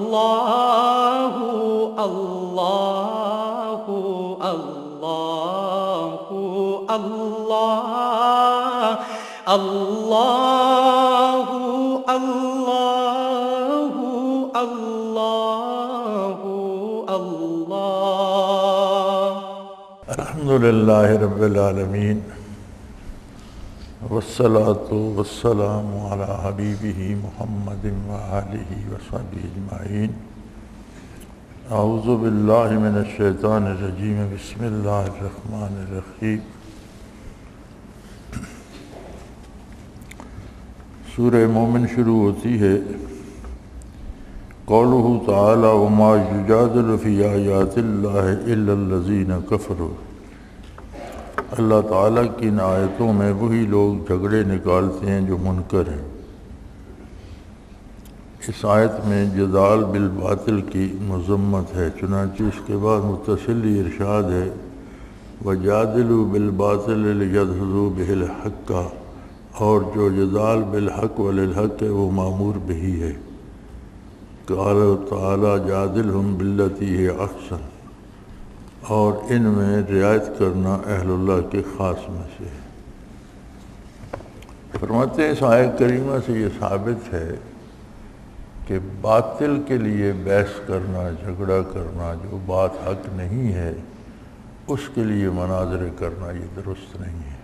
اللہ اللہ اللہ اللہ اللہ اللہ اللہ اللہ۔ الحمدللہ رب العالمین والصلاة والسلام علی حبیبہ محمد وآلہ وصحبہ اجمعین۔ اعوذ باللہ من الشیطان الرجیم، بسم اللہ الرحمن الرحیم۔ سورہ مومن شروع ہوتی ہے قولہ تعالی وما یجادل فی آیات اللہ الا الذین کفروا۔ اللہ تعالیٰ کی ان آیتوں میں وہی لوگ جھگڑے نکالتے ہیں جو منکر ہیں۔ اس آیت میں جدال بالباطل کی مذمت ہے، چنانچہ اس کے بعد متصل ارشاد ہے وجادلوا بالباطل لیدحضوا بہ الحق، اور جو جدال بالحق وللحق ہے وہ مامور بہی ہے۔ قال تعالی جادلہم باللتی ہی احسن، اور ان میں رعایت کرنا اہل اللہ کے خاص میں سے ہے۔ فرماتے ہیں اس آیت کریمہ سے یہ ثابت ہے کہ باطل کے لیے بحث کرنا، جھگڑا کرنا، جو بات حق نہیں ہے اس کے لیے مناظرے کرنا یہ درست نہیں ہے،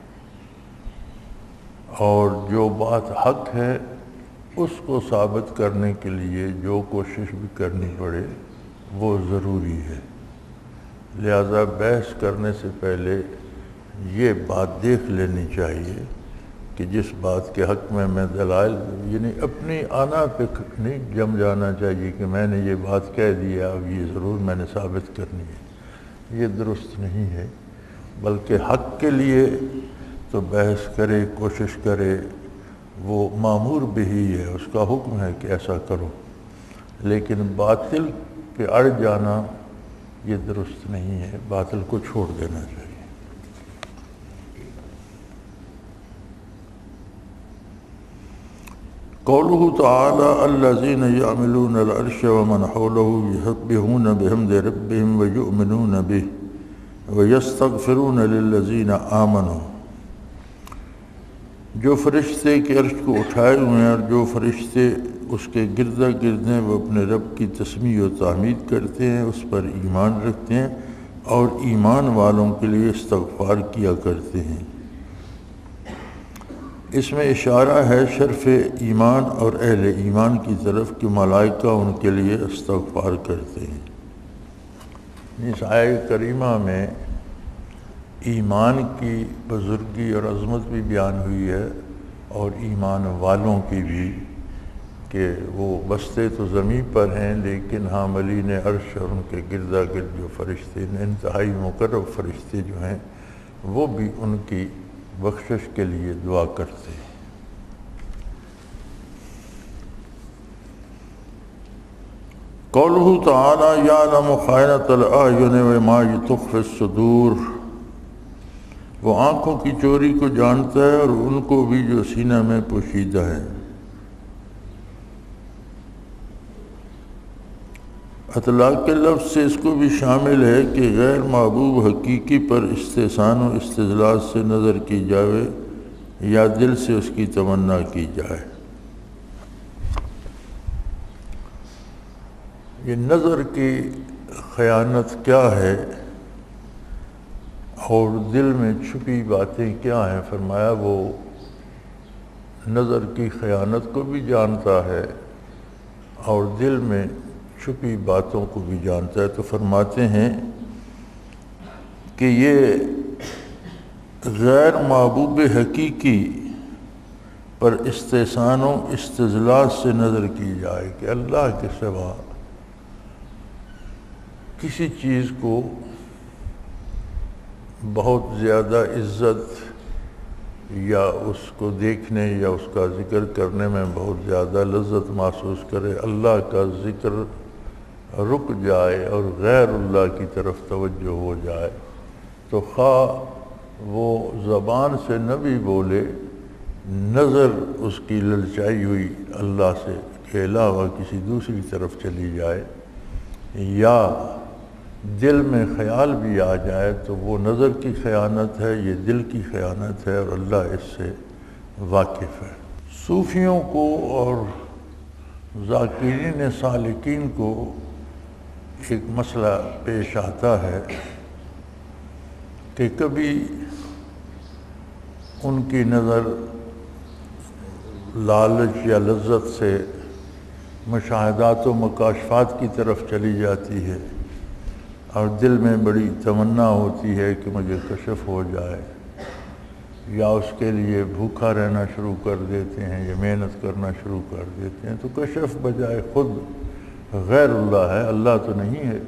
اور جو بات حق ہے اس کو ثابت کرنے کے لیے جو کوشش بھی کرنی پڑے وہ ضروری ہے۔ لہذا بحث کرنے سے پہلے یہ بات دیکھ لینی چاہیے کہ جس بات کے حق میں دلائل، یعنی اپنی آنا پہ نہیں جم جانا چاہیے کہ میں نے یہ بات کہہ دیا اب یہ ضرور میں نے ثابت کرنی ہے، یہ درست نہیں ہے۔ بلکہ حق کے لیے تو بحث کرے، کوشش کرے، وہ مامور بہی ہے، اس کا حکم ہے کہ ایسا کرو، لیکن باطل پہ اڑ جانا یہ درست نہیں ہے، باطل کو چھوڑ دینا چاہیے۔ قولہ تعالی الذین یعملون العرش ومن حولہ یسبحون بحمد ربہم ویؤمنون بہ ویستغفرون للذین آمنوا۔ جو فرشتے کے عرش کو اٹھائے ہوئے ہیں اور جو فرشتے اس کے گردا گرد ہیں وہ اپنے رب کی تسمیح و تحمید کرتے ہیں، اس پر ایمان رکھتے ہیں اور ایمان والوں کے لیے استغفار کیا کرتے ہیں۔ اس میں اشارہ ہے شرف ایمان اور اہل ایمان کی طرف کہ ملائکہ ان کے لیے استغفار کرتے ہیں۔ اس آیہ کریمہ میں ایمان کی بزرگی اور عظمت بھی بیان ہوئی ہے اور ایمان والوں کی بھی، کہ وہ بستے تو زمین پر ہیں لیکن حاملین عرش اور ان کے گردا گرد جو فرشتے، انتہائی مقرب فرشتے جو ہیں وہ بھی ان کی بخشش کے لیے دعا کرتے ہیں۔ قولہ تعالی یعلم خائنۃ الاعین وما تخفی الصدور۔ وہ آنکھوں کی چوری کو جانتا ہے اور ان کو بھی جو سینہ میں پوشیدہ ہے۔ اطلاق کے لفظ سے اس کو بھی شامل ہے کہ غیر محبوب حقیقی پر استحسان و استدلال سے نظر کی جائے یا دل سے اس کی تمنا کی جائے۔ یہ نظر کی خیانت کیا ہے اور دل میں چھپی باتیں کیا ہیں؟ فرمایا وہ نظر کی خیانت کو بھی جانتا ہے اور دل میں چھپی باتوں کو بھی جانتا ہے۔ تو فرماتے ہیں کہ یہ غیر محبوب حقیقی پر استحسان و استدلال سے نظر کی جائے کہ اللہ کے سوا کسی چیز کو بہت زیادہ عزت یا اس کو دیکھنے یا اس کا ذکر کرنے میں بہت زیادہ لذت محسوس کرے، اللہ کا ذکر رک جائے اور غیر اللہ کی طرف توجہ ہو جائے تو خواہ وہ زبان سے نہ بھی بولے، نظر اس کی للچائی ہوئی اللہ سے کہ کے علاوہ کسی دوسری طرف چلی جائے یا دل میں خیال بھی آ جائے تو وہ نظر کی خیانت ہے، یہ دل کی خیانت ہے، اور اللہ اس سے واقف ہے۔ صوفیوں کو اور ذاکرین سالکین کو ایک مسئلہ پیش آتا ہے کہ کبھی ان کی نظر لالچ یا لذت سے مشاہدات و مکاشفات کی طرف چلی جاتی ہے، اور دل میں بڑی تمنا ہوتی ہے کہ مجھے کشف ہو جائے، یا اس کے لیے بھوکا رہنا شروع کر دیتے ہیں یا محنت کرنا شروع کر دیتے ہیں، تو کشف بجائے خود غیر اللہ ہے، اللہ تو نہیں ہے۔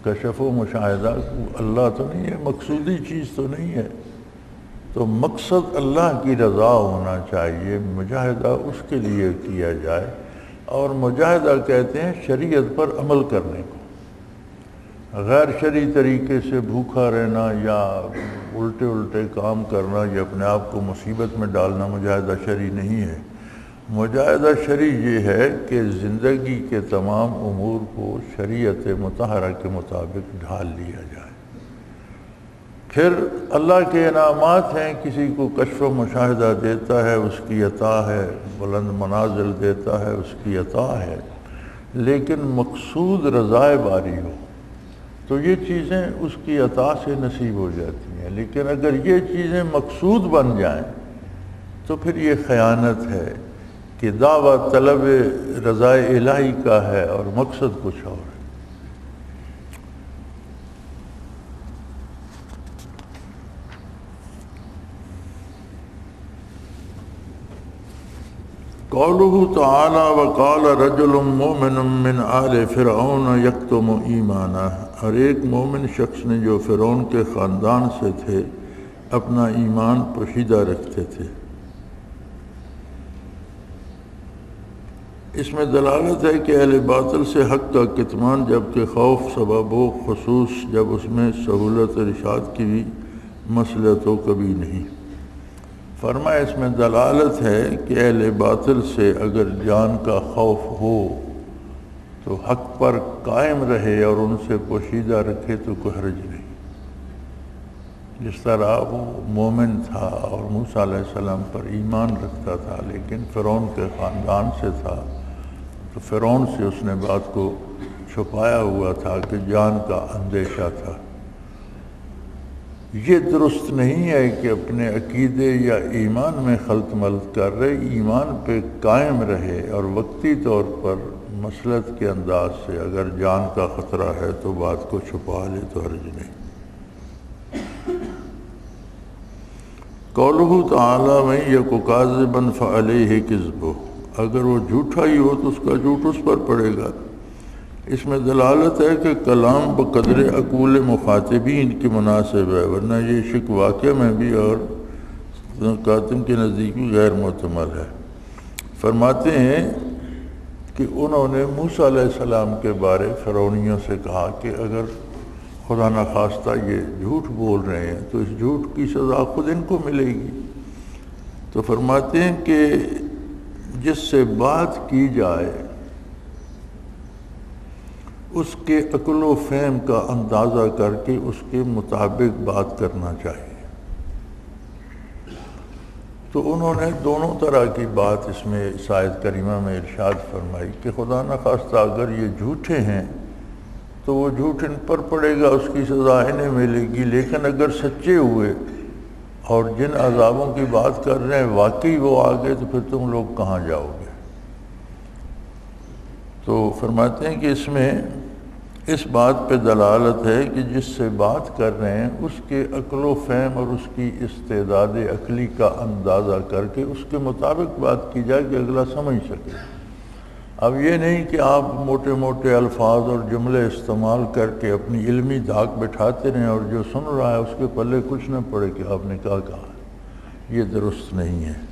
کشف و مشاہدہ اللہ تو نہیں ہے، مقصودی چیز تو نہیں ہے، تو مقصد اللہ کی رضا ہونا چاہیے، مجاہدہ اس کے لیے کیا جائے، اور مجاہدہ کہتے ہیں شریعت پر عمل کرنے کو۔ غیر شرعی طریقے سے بھوکا رہنا یا الٹے کام کرنا یا اپنے آپ کو مصیبت میں ڈالنا مجاہدہ شرعی نہیں ہے۔ مجاہدہ شرعی یہ ہے کہ زندگی کے تمام امور کو شریعت مطہرہ کے مطابق ڈھال لیا جائے۔ پھر اللہ کے انعامات ہیں، کسی کو کشف و مشاہدہ دیتا ہے، اس کی عطا ہے، بلند منازل دیتا ہے، اس کی عطا ہے، لیکن مقصود رضائے باری ہو تو یہ چیزیں اس کی عطا سے نصیب ہو جاتی ہیں۔ لیکن اگر یہ چیزیں مقصود بن جائیں تو پھر یہ خیانت ہے کہ دعویٰ طلب رضائے الہی کا ہے اور مقصد کچھ اور ہے۔ قوله تعالی وقال رجل مؤمن من آل فرعون یکتم ایمانہ، اور ایک مومن شخص نے جو فرعون کے خاندان سے تھے اپنا ایمان پوشیدہ رکھتے تھے۔ اس میں دلالت ہے کہ اہل باطل سے حق کا کتمان، جبکہ خوف سبب و خصوص جب اس میں سہولت ارشاد کی بھی مصلحت ہو کبھی نہیں۔ فرمایا اس میں دلالت ہے کہ اہل باطل سے اگر جان کا خوف ہو تو حق پر قائم رہے اور ان سے پوشیدہ رکھے تو کوئی حرج نہیں۔ جس طرح وہ مومن تھا اور موسیٰ علیہ السلام پر ایمان رکھتا تھا، لیکن فرعون کے خاندان سے تھا، تو فرعون سے اس نے بات کو چھپایا ہوا تھا کہ جان کا اندیشہ تھا۔ یہ درست نہیں ہے کہ اپنے عقیدے یا ایمان میں خلط ملط کر رہے، ایمان پہ قائم رہے اور وقتی طور پر مصلحت کے انداز سے اگر جان کا خطرہ ہے تو بات کو چھپا لے تو حرج نہیں۔ قولہ تعالی من یک کاذبا فعلیہ کذبہ، اگر وہ جھوٹا ہی ہو تو اس کا جھوٹ اس پر پڑے گا۔ اس میں دلالت ہے کہ کلام بقدر عقول مخاطبین کی مناسب ہے، ورنہ یہ شک واقعہ میں بھی اور کاتم کے نزدیک بھی غیر محتمل ہے۔ فرماتے ہیں کہ انہوں نے موسیٰ علیہ السلام کے بارے فرعونیوں سے کہا کہ اگر خدا نخواستہ یہ جھوٹ بول رہے ہیں تو اس جھوٹ کی سزا خود ان کو ملے گی۔ تو فرماتے ہیں کہ جس سے بات کی جائے اس کے عقل و فہم کا اندازہ کر کے اس کے مطابق بات کرنا چاہیے۔ تو انہوں نے دونوں طرح کی بات اس میں اس آیت کریمہ میں ارشاد فرمائی کہ خدا نخواستہ اگر یہ جھوٹے ہیں تو وہ جھوٹ ان پر پڑے گا، اس کی سزا انہیں ملے گی، لیکن اگر سچے ہوئے اور جن عذابوں کی بات کر رہے ہیں واقعی وہ آ گئے تو پھر تم لوگ کہاں جاؤ گے۔ تو فرماتے ہیں کہ اس میں اس بات پہ دلالت ہے کہ جس سے بات کر رہے ہیں اس کے عقل و فہم اور اس کی استعداد عقلی کا اندازہ کر کے اس کے مطابق بات کی جائے کہ اگلا سمجھ سکے۔ اب یہ نہیں کہ آپ موٹے موٹے الفاظ اور جملے استعمال کر کے اپنی علمی دھاک بٹھاتے رہیں اور جو سن رہا ہے اس کے پلے کچھ نہ پڑے کہ آپ نے کیا کہا، یہ درست نہیں ہے۔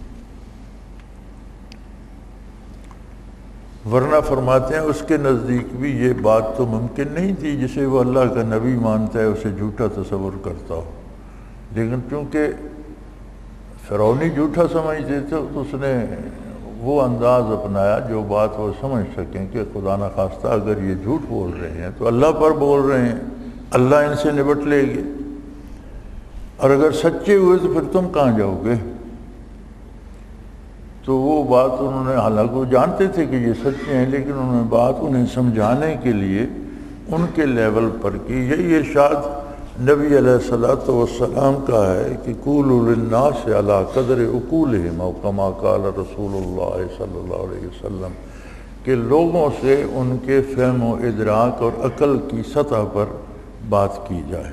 ورنہ فرماتے ہیں اس کے نزدیک بھی یہ بات تو ممکن نہیں تھی، جسے وہ اللہ کا نبی مانتا ہے اسے جھوٹا تصور کرتا ہو، لیکن چونکہ فرعونی جھوٹا سمجھتے تھے تو اس نے وہ انداز اپنایا جو بات وہ سمجھ سکیں کہ خدا نخواستہ اگر یہ جھوٹ بول رہے ہیں تو اللہ پر بول رہے ہیں، اللہ ان سے نبٹ لے گے، اور اگر سچے ہوئے تو پھر تم کہاں جاؤ گے؟ تو وہ بات انہوں نے، حالانکہ وہ جانتے تھے کہ یہ سچے ہیں، لیکن انہوں نے بات انہیں سمجھانے کے لیے ان کے لیول پر کی۔ یہی ارشاد نبی علیہ الصلوۃ والسلام کا ہے کہ قولوا للناس علی قدر عقولہم او کما قال رسول اللہ صلی اللہ علیہ وسلم، کہ لوگوں سے ان کے فہم و ادراک اور عقل کی سطح پر بات کی جائے۔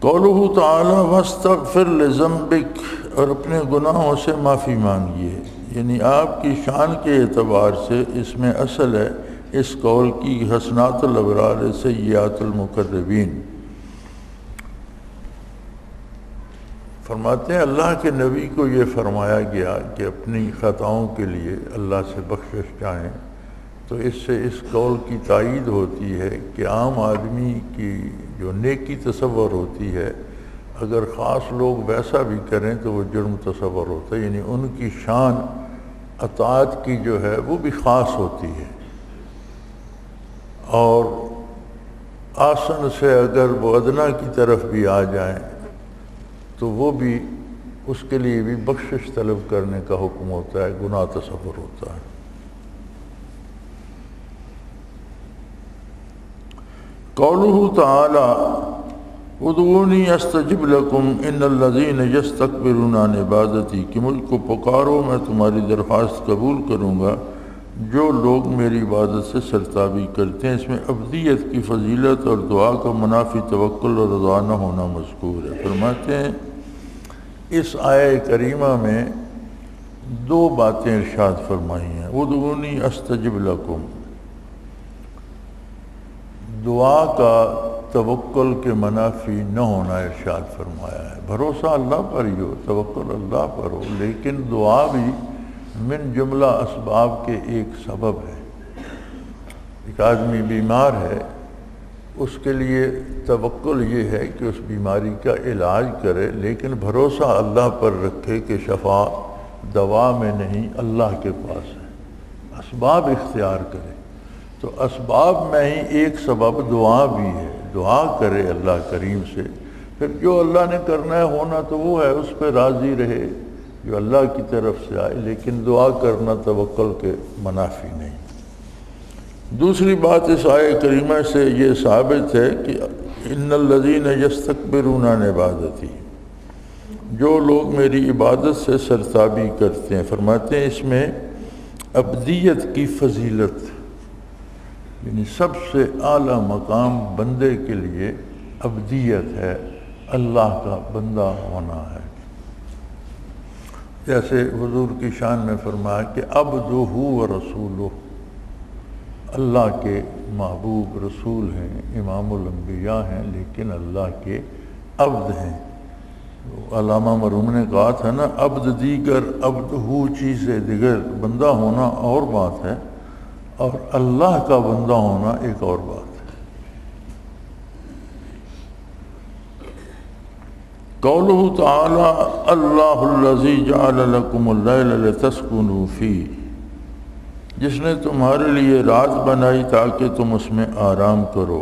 قولہ تعالی واستغفر لذنبک، اور اپنے گناہوں سے معافی مانگیے، یعنی آپ کی شان کے اعتبار سے اس میں اصل ہے اس قول کی حسنات الابرار سیئات المقربین۔ فرماتے ہیں اللہ کے نبی کو یہ فرمایا گیا کہ اپنی خطاؤں کے لیے اللہ سے بخشش چاہیں، تو اس سے اس قول کی تائید ہوتی ہے کہ عام آدمی کی جو نیکی تصور ہوتی ہے، اگر خاص لوگ ویسا بھی کریں تو وہ جرم تصور ہوتا ہے، یعنی ان کی شان اطاعت کی جو ہے وہ بھی خاص ہوتی ہے، اور آسن سے اگر وہ ادنا کی طرف بھی آ جائیں تو وہ بھی اس کے لیے بھی بخشش طلب کرنے کا حکم ہوتا ہے، گناہ تصور ہوتا ہے۔ قولہ تعالی ادعونی استجب لکم ان الذین یستکبرون عن عبادتی، کہ مجھ کو پکارو میں تمہاری درخواست قبول کروں گا جو لوگ میری عبادت سے سرتابی کرتے ہیں۔ اس میں عبدیت کی فضیلت اور دعا کا منافی توکل اور رضا نہ ہونا مذکور ہے۔ فرماتے ہیں اس آیہ کریمہ میں دو باتیں ارشاد فرمائی ہیں۔ ادعونی استجب لکم، دعا کا توکل کے منافی نہ ہونا ارشاد فرمایا ہے۔ بھروسہ اللہ پر ہی ہو، توکل اللہ پر ہو، لیکن دعا بھی من جملہ اسباب کے ایک سبب ہے۔ ایک آدمی بیمار ہے، اس کے لیے توکل یہ ہے کہ اس بیماری کا علاج کرے، لیکن بھروسہ اللہ پر رکھے کہ شفا دوا میں نہیں اللہ کے پاس ہے، اسباب اختیار کرے۔ تو اسباب میں ہی ایک سبب دعا بھی ہے، دعا کرے اللہ کریم سے، پھر جو اللہ نے کرنا ہے ہونا تو وہ ہے، اس پہ راضی رہے جو اللہ کی طرف سے آئے، لیکن دعا کرنا توکل کے منافی نہیں۔ دوسری بات اس آیہ کریمہ سے یہ ثابت ہے کہ ان الذین یستکبرون عن عبادتی، جو لوگ میری عبادت سے سرتابی کرتے ہیں۔ فرماتے ہیں اس میں عبدیت کی فضیلت، یعنی سب سے اعلیٰ مقام بندے کے لیے عبدیت ہے، اللہ کا بندہ ہونا ہے۔ جیسے حضور کی شان میں فرمایا کہ عبدہ و رسولہ، اللہ کے محبوب رسول ہیں، امام الانبیاء ہیں، لیکن اللہ کے عبد ہیں۔ علامہ مرحوم نے کہا تھا نا، عبد دیگر عبدہ چیز دیگر، بندہ ہونا اور بات ہے اور اللہ کا بندہ ہونا ایک اور بات ہے۔ قولہ تعالی اللہ الذی جعل لکم اللیل لتسکنوا فیہ، جس نے تمہارے لیے رات بنائی تاکہ تم اس میں آرام کرو۔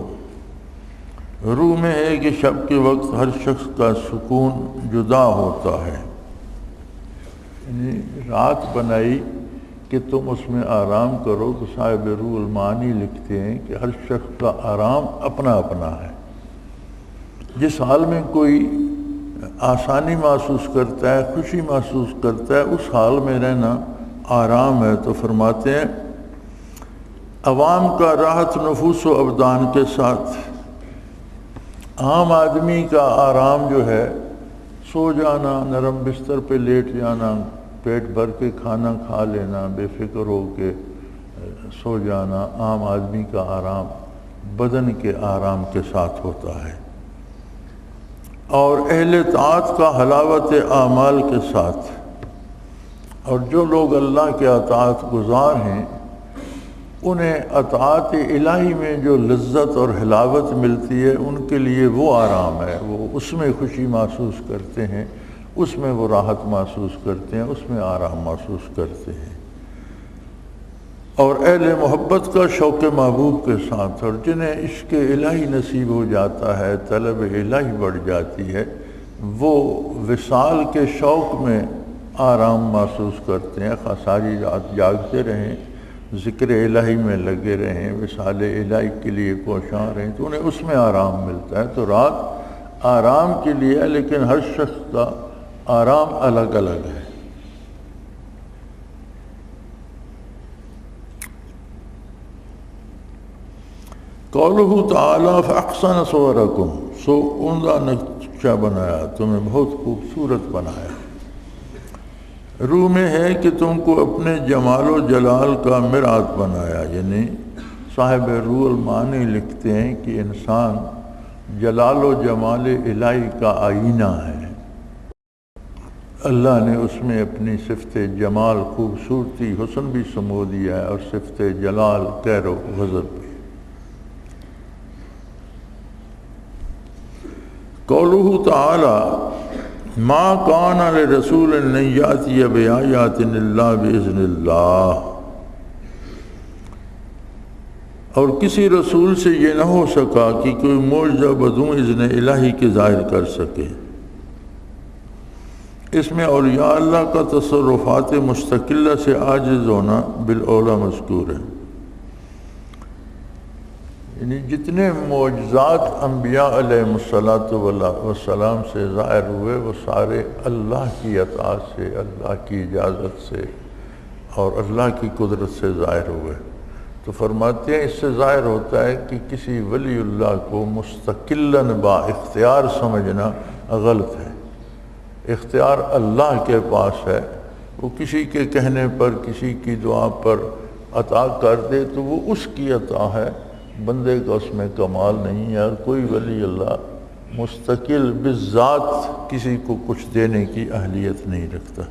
روح میں ہے کہ شب کے وقت ہر شخص کا سکون جدا ہوتا ہے، یعنی رات بنائی کہ تم اس میں آرام کرو، تو صاحب روح المعانی لکھتے ہیں کہ ہر شخص کا آرام اپنا اپنا ہے۔ جس حال میں کوئی آسانی محسوس کرتا ہے، خوشی محسوس کرتا ہے، اس حال میں رہنا آرام ہے۔ تو فرماتے ہیں عوام کا راحت نفوس و ابدان کے ساتھ، عام آدمی کا آرام جو ہے سو جانا، نرم بستر پہ لیٹ جانا، پیٹ بھر کے کھانا کھا لینا، بے فکر ہو کے سو جانا، عام آدمی کا آرام بدن کے آرام کے ساتھ ہوتا ہے، اور اہل طاعت کا حلاوت اعمال کے ساتھ۔ اور جو لوگ اللہ کے اطاعت گزار ہیں انہیں اطاعت الہی میں جو لذت اور حلاوت ملتی ہے ان کے لیے وہ آرام ہے، وہ اس میں خوشی محسوس کرتے ہیں، اس میں وہ راحت محسوس کرتے ہیں، اس میں آرام محسوس کرتے ہیں۔ اور اہل محبت کا شوق محبوب کے ساتھ، اور جنہیں عشق الہی نصیب ہو جاتا ہے، طلب الہی بڑھ جاتی ہے، وہ وصال کے شوق میں آرام محسوس کرتے ہیں، ساری رات جاگتے رہیں، ذکر الہی میں لگے رہیں، وصال الہی کے لیے کوشاں رہیں، تو انہیں اس میں آرام ملتا ہے۔ تو رات آرام کے لیے ہے، لیکن ہر شخص کا آرام الگ الگ ہے۔ قولہ تعالیٰ فَأَحْسَنَ صُوَرَكُمْ، سو عمدہ نقشہ بنایا، تمہیں بہت خوبصورت بنایا۔ روح میں ہے کہ تم کو اپنے جمال و جلال کا مرآت بنایا، یعنی صاحب روح المعانی لکھتے ہیں کہ انسان جلال و جمال الہی کا آئینہ ہے۔ اللہ نے اس میں اپنی صفت جمال، خوبصورتی، حسن بھی سمو دیا ہے، اور صفت جلال، قہر و غضب بھی۔ قولہ تعالی ما کان لرسول ان یاتی بآیات الا باذن اللہ، اور کسی رسول سے یہ نہ ہو سکا کہ کوئی معجزہ بدون اذن الہی کے ظاہر کر سکے۔ اس میں اولیاء اللہ کا تصرفات مستقلہ سے عاجز ہونا بالاولیٰ مذکور ہے، یعنی جتنے معجزات انبیاء علیہ السلام سے ظاہر ہوئے وہ سارے اللہ کی عطا سے، اللہ کی اجازت سے اور اللہ کی قدرت سے ظاہر ہوئے۔ تو فرماتے ہیں اس سے ظاہر ہوتا ہے کہ کسی ولی اللہ کو مستقلاً با اختیار سمجھنا غلط ہے۔ اختیار اللہ کے پاس ہے، وہ کسی کے کہنے پر، کسی کی دعا پر عطا کر دے تو وہ اس کی عطا ہے، بندے کا اس میں کمال نہیں ہے۔ اور کوئی ولی اللہ مستقل بذات کسی کو کچھ دینے کی اہلیت نہیں رکھتا۔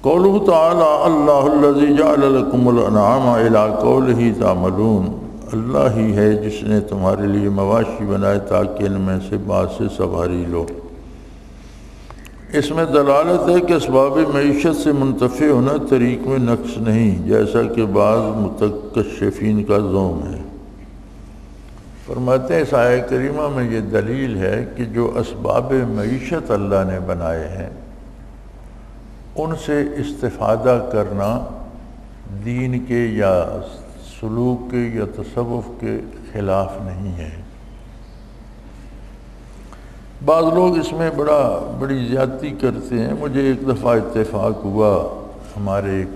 قولہ تعالی اللہ الذی جعل لکم الانعام الی قولہ تعملون، اللہ ہی ہے جس نے تمہارے لیے مواشی بنائے تاکہ ان میں سے بعض سے سواری لو۔ اس میں دلالت ہے کہ اسباب معیشت سے منتفع ہونا طریق میں نقص نہیں، جیسا کہ بعض متکشفین کا زعم ہے۔ فرماتے ہیں اس آیہ کریمہ میں یہ دلیل ہے کہ جو اسباب معیشت اللہ نے بنائے ہیں ان سے استفادہ کرنا دین کے یا سلوک کے یا تصوف کے خلاف نہیں ہے۔ بعض لوگ اس میں بڑی زیادتی کرتے ہیں۔ مجھے ایک دفعہ اتفاق ہوا، ہمارے ایک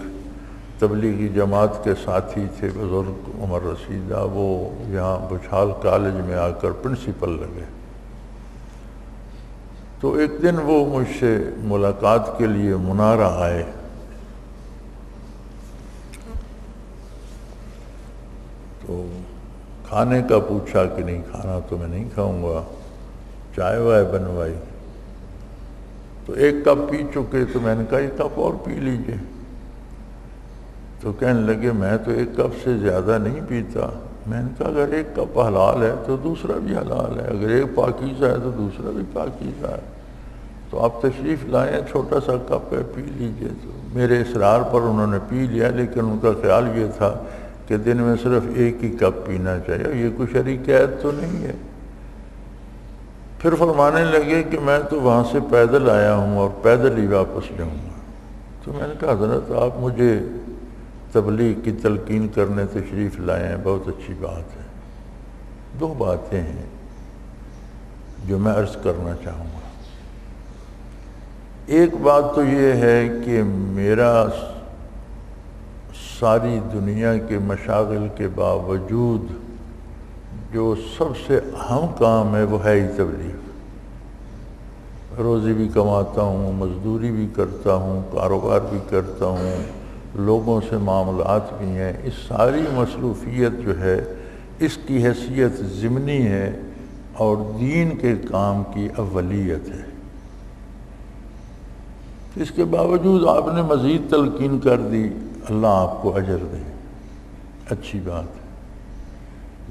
تبلیغی جماعت کے ساتھی تھے بزرگ عمر رسیدہ، وہ یہاں بچھال کالج میں آ کر پرنسپل لگے۔ تو ایک دن وہ مجھ سے ملاقات کے لیے منارہ آئے، تو کھانے کا پوچھا کہ نہیں کھانا تو میں نہیں کھاؤں گا، چائے وائے بنوائی، تو ایک کپ پی چکے، تو میں نے کہا ایک کپ اور پی لیجئے۔ تو کہنے لگے میں تو ایک کپ سے زیادہ نہیں پیتا۔ میں نے کہا اگر ایک کپ حلال ہے تو دوسرا بھی حلال ہے، اگر ایک پاکیزہ ہے تو دوسرا بھی پاکیزہ ہے، تو آپ تشریف لائیں، چھوٹا سا کپ ہے پی لیجئے۔ تو میرے اصرار پر انہوں نے پی لیا، لیکن ان کا خیال یہ تھا کہ دن میں صرف ایک ہی کپ پینا چاہیے، یہ کوئی شرعی قید تو نہیں ہے۔ پھر فرمانے لگے کہ میں تو وہاں سے پیدل آیا ہوں اور پیدل ہی واپس جاؤں گا۔ تو میں نے کہا حضرت آپ مجھے تبلیغ کی تلقین کرنے تشریف لائے ہیں، بہت اچھی بات ہے، دو باتیں ہیں جو میں عرض کرنا چاہوں گا۔ ایک بات تو یہ ہے کہ میرا ساری دنیا کے مشاغل کے باوجود جو سب سے اہم کام ہے وہ ہے ہی تبلیغ۔ روزی بھی کماتا ہوں، مزدوری بھی کرتا ہوں، کاروبار بھی کرتا ہوں، لوگوں سے معاملات بھی ہیں، اس ساری مصروفیت جو ہے اس کی حیثیت ضمنی ہے اور دین کے کام کی اولیت ہے۔ اس کے باوجود آپ نے مزید تلقین کر دی، اللہ آپ کو اجر دے، اچھی بات ہے۔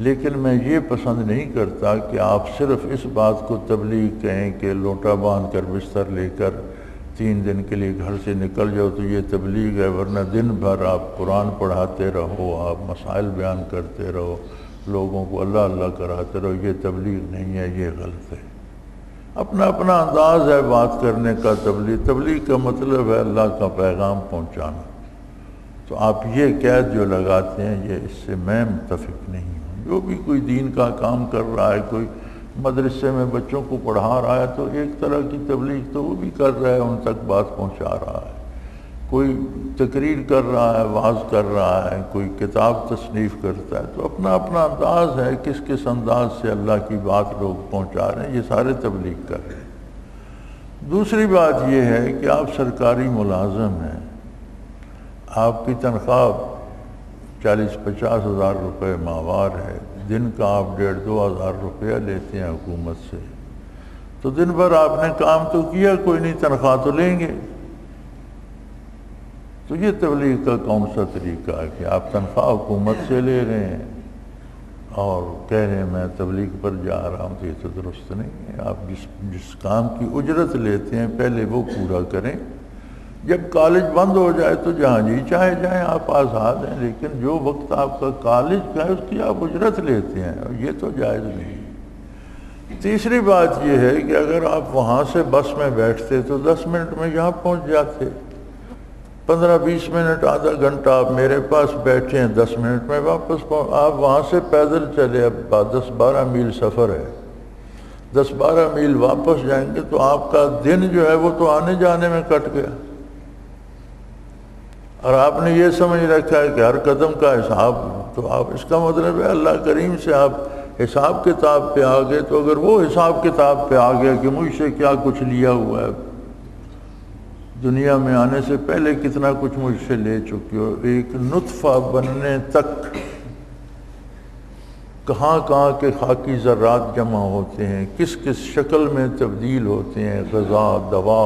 لیکن میں یہ پسند نہیں کرتا کہ آپ صرف اس بات کو تبلیغ کہیں کہ لوٹا باندھ کر بستر لے کر 3 دن کے لیے گھر سے نکل جاؤ تو یہ تبلیغ ہے، ورنہ دن بھر آپ قرآن پڑھاتے رہو، آپ مسائل بیان کرتے رہو، لوگوں کو اللہ اللہ کراتے رہو، یہ تبلیغ نہیں ہے، یہ غلط ہے۔ اپنا اپنا انداز ہے بات کرنے کا۔ تبلیغ کا مطلب ہے اللہ کا پیغام پہنچانا۔ تو آپ یہ قید جو لگاتے ہیں، یہ اس سے میں متفق نہیں ہوں۔ جو بھی کوئی دین کا کام کر رہا ہے، کوئی مدرسے میں بچوں کو پڑھا رہا ہے تو ایک طرح کی تبلیغ تو وہ بھی کر رہا ہے، ان تک بات پہنچا رہا ہے۔ کوئی تقریر کر رہا ہے، وعظ کر رہا ہے، کوئی کتاب تصنیف کرتا ہے، تو اپنا اپنا انداز ہے کس کس انداز سے اللہ کی بات لوگ پہنچا رہے ہیں، یہ سارے تبلیغ کر رہے ہیں۔ دوسری بات یہ ہے کہ آپ سرکاری ملازم ہیں، آپ کی تنخواہ 40-50 ہزار روپے ماہوار ہے، دن کا آپ 1,500-2 ہزار روپیہ لیتے ہیں حکومت سے، تو دن بھر آپ نے کام تو کیا، کوئی نہیں، تنخواہ تو لیں گے۔ تو یہ تبلیغ کا کون سا طریقہ ہے کہ آپ تنخواہ حکومت سے لے رہے ہیں اور کہہ رہے ہیں میں تبلیغ پر جا رہا ہوں؟ تو یہ تو درست نہیں ہے۔ آپ جس کام کی اجرت لیتے ہیں پہلے وہ پورا کریں۔ جب کالج بند ہو جائے تو جہاں جی چاہے جائیں، آپ آزاد ہیں، لیکن جو وقت آپ کا کالج کا ہے اس کی آپ اجرت لیتے ہیں، اور یہ تو جائز نہیں۔ تیسری بات یہ ہے کہ اگر آپ وہاں سے بس میں بیٹھتے تو 10 منٹ میں یہاں پہنچ جاتے، 15-20 منٹ، آدھا گھنٹہ آپ میرے پاس بیٹھے ہیں، 10 منٹ میں واپس آپ وہاں سے پیدل چلے، اب 10-12 میل سفر ہے، 10-12 میل واپس جائیں گے تو آپ کا دن جو ہے وہ تو آنے جانے میں کٹ گیا۔ اور آپ نے یہ سمجھ رکھا ہے کہ ہر قدم کا حساب، تو آپ اس کا مطلب ہے اللہ کریم سے آپ حساب کتاب پہ آ گئے۔ تو اگر وہ حساب کتاب پہ آ گیا کہ مجھ سے کیا کچھ لیا ہوا ہے، دنیا میں آنے سے پہلے کتنا کچھ مجھ سے لے چکے ہو، ایک نطفہ بننے تک کہاں کہاں کے خاکی ذرات جمع ہوتے ہیں، کس کس شکل میں تبدیل ہوتے ہیں، غذا، دوا،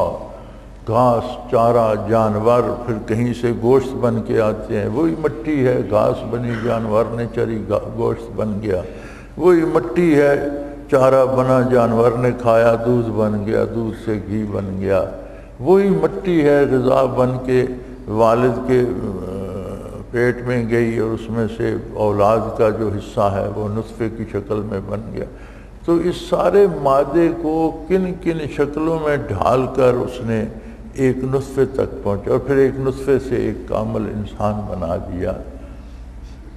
گھاس، چارہ، جانور، پھر کہیں سے گوشت بن کے آتے ہیں، وہی مٹی ہے، گھاس بنی، جانور نے چری، گوشت بن گیا، وہی مٹی ہے، چارہ بنا، جانور نے کھایا، دودھ بن گیا، دودھ سے گھی بن گیا، وہی مٹی ہے، غذا بن کے والد کے پیٹ میں گئی اور اس میں سے اولاد کا جو حصہ ہے وہ نطفے کی شکل میں بن گیا۔ تو اس سارے مادے کو کن کن شکلوں میں ڈھال کر اس نے ایک نطفے تک پہنچا، اور پھر ایک نطفے سے ایک کامل انسان بنا دیا۔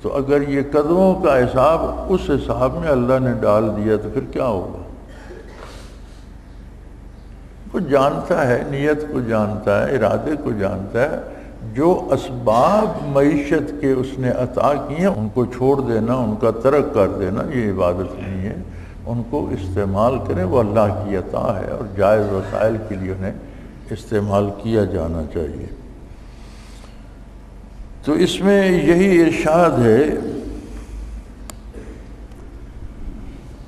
تو اگر یہ قدموں کا حساب اس حساب میں اللہ نے ڈال دیا تو پھر کیا ہوگا؟ وہ جانتا ہے، نیت کو جانتا ہے، ارادے کو جانتا ہے۔ جو اسباب معیشت کے اس نے عطا کیے ہیں ان کو چھوڑ دینا، ان کا ترک کر دینا، یہ عبادت نہیں ہے۔ ان کو استعمال کریں، وہ اللہ کی عطا ہے، اور جائز وسائل کے لیے انہیں استعمال کیا جانا چاہیے۔ تو اس میں یہی ارشاد ہے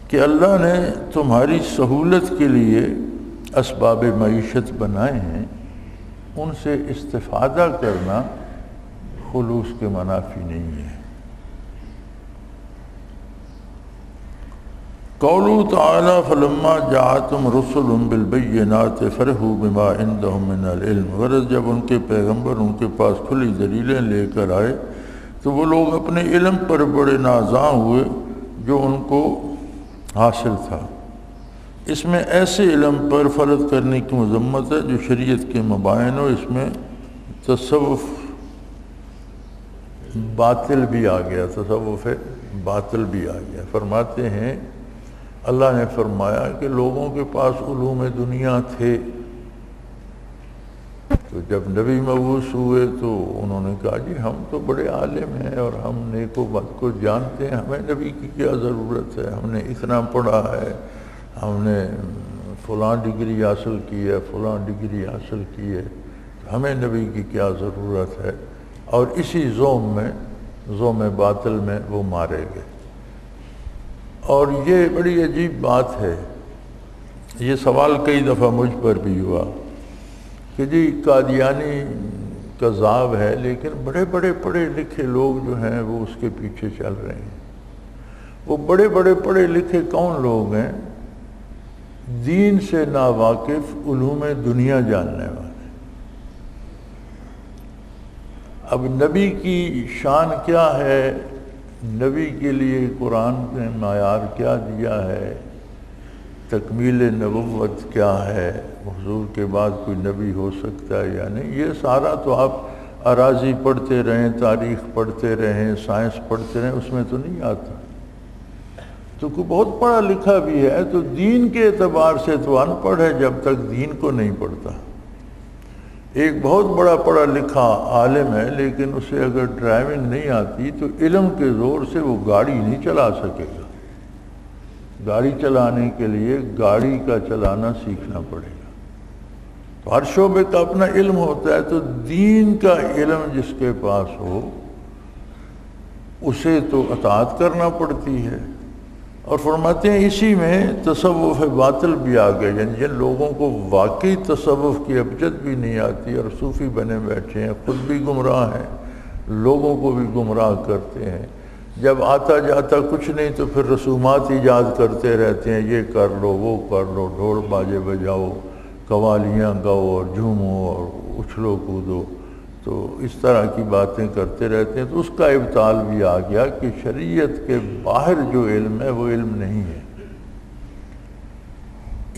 کہ اللہ نے تمہاری سہولت کے لیے اسباب معیشت بنائے ہیں، ان سے استفادہ کرنا خلوص کے منافی نہیں ہے۔ قوله تعالی فلما جاءتهم رسل بالبینات فرحوا بما عندهم من العلم، غرض جب ان کے پیغمبر ان کے پاس کھلی دلیلیں لے کر آئے تو وہ لوگ اپنے علم پر بڑے نازاں ہوئے جو ان کو حاصل تھا۔ اس میں ایسے علم پر فرض کرنے کی مذمت ہے جو شریعت کے مبائن ہو، اس میں تصوف باطل بھی آ گیا، تصوف باطل بھی آ گیا۔ فرماتے ہیں اللہ نے فرمایا کہ لوگوں کے پاس علوم دنیا تھے، تو جب نبی مبعوث ہوئے تو انہوں نے کہا جی ہم تو بڑے عالم ہیں اور ہم نیک و بد کو جانتے ہیں، ہمیں نبی کی کیا ضرورت ہے، ہم نے اتنا پڑھا ہے، ہم نے فلاں ڈگری حاصل کی ہے، فلاں ڈگری حاصل کی ہے، ہمیں نبی کی کیا ضرورت ہے۔ اور اسی زوم باطل میں وہ مارے گئے۔ اور یہ بڑی عجیب بات ہے، یہ سوال کئی دفعہ مجھ پر بھی ہوا کہ جی قادیانی کذاب ہے، لیکن بڑے بڑے پڑھے لکھے لوگ جو ہیں وہ اس کے پیچھے چل رہے ہیں۔ وہ بڑے بڑے پڑھے لکھے کون لوگ ہیں؟ دین سے ناواقف، علوم دنیا جاننے والے۔ اب نبی کی شان کیا ہے، نبی کے لیے قرآن نے معیار کیا دیا ہے، تکمیل نبوت کیا ہے، حضور کے بعد کوئی نبی ہو سکتا ہے یا نہیں، یہ سارا تو آپ اراضی پڑھتے رہیں، تاریخ پڑھتے رہیں، سائنس پڑھتے رہیں، اس میں تو نہیں آتا۔ تو کوئی بہت پڑھا لکھا بھی ہے تو دین کے اعتبار سے تو ان پڑھ ہے جب تک دین کو نہیں پڑھتا۔ ایک بہت بڑا پڑھا لکھا عالم ہے لیکن اسے اگر ڈرائیونگ نہیں آتی تو علم کے زور سے وہ گاڑی نہیں چلا سکے گا۔ گاڑی چلانے کے لیے گاڑی کا چلانا سیکھنا پڑے گا۔ تو ہر شعبے کا اپنا علم ہوتا ہے، تو دین کا علم جس کے پاس ہو اسے تو اطاعت کرنا پڑتی ہے۔ اور فرماتے ہیں اسی میں تصوف باطل بھی آ گئے، یعنی جن لوگوں کو واقعی تصوف کی ابجد بھی نہیں آتی اور صوفی بنے بیٹھے ہیں، خود بھی گمراہ ہیں، لوگوں کو بھی گمراہ کرتے ہیں، جب آتا جاتا کچھ نہیں تو پھر رسومات ایجاد کرتے رہتے ہیں، یہ کر لو وہ کر لو، ڈھول باجے بجاؤ، قوالیاں گاؤ اور جھومو اور اچھلو کودو، تو اس طرح کی باتیں کرتے رہتے ہیں۔ تو اس کا ابطال بھی آ گیا کہ شریعت کے باہر جو علم ہے وہ علم نہیں ہے۔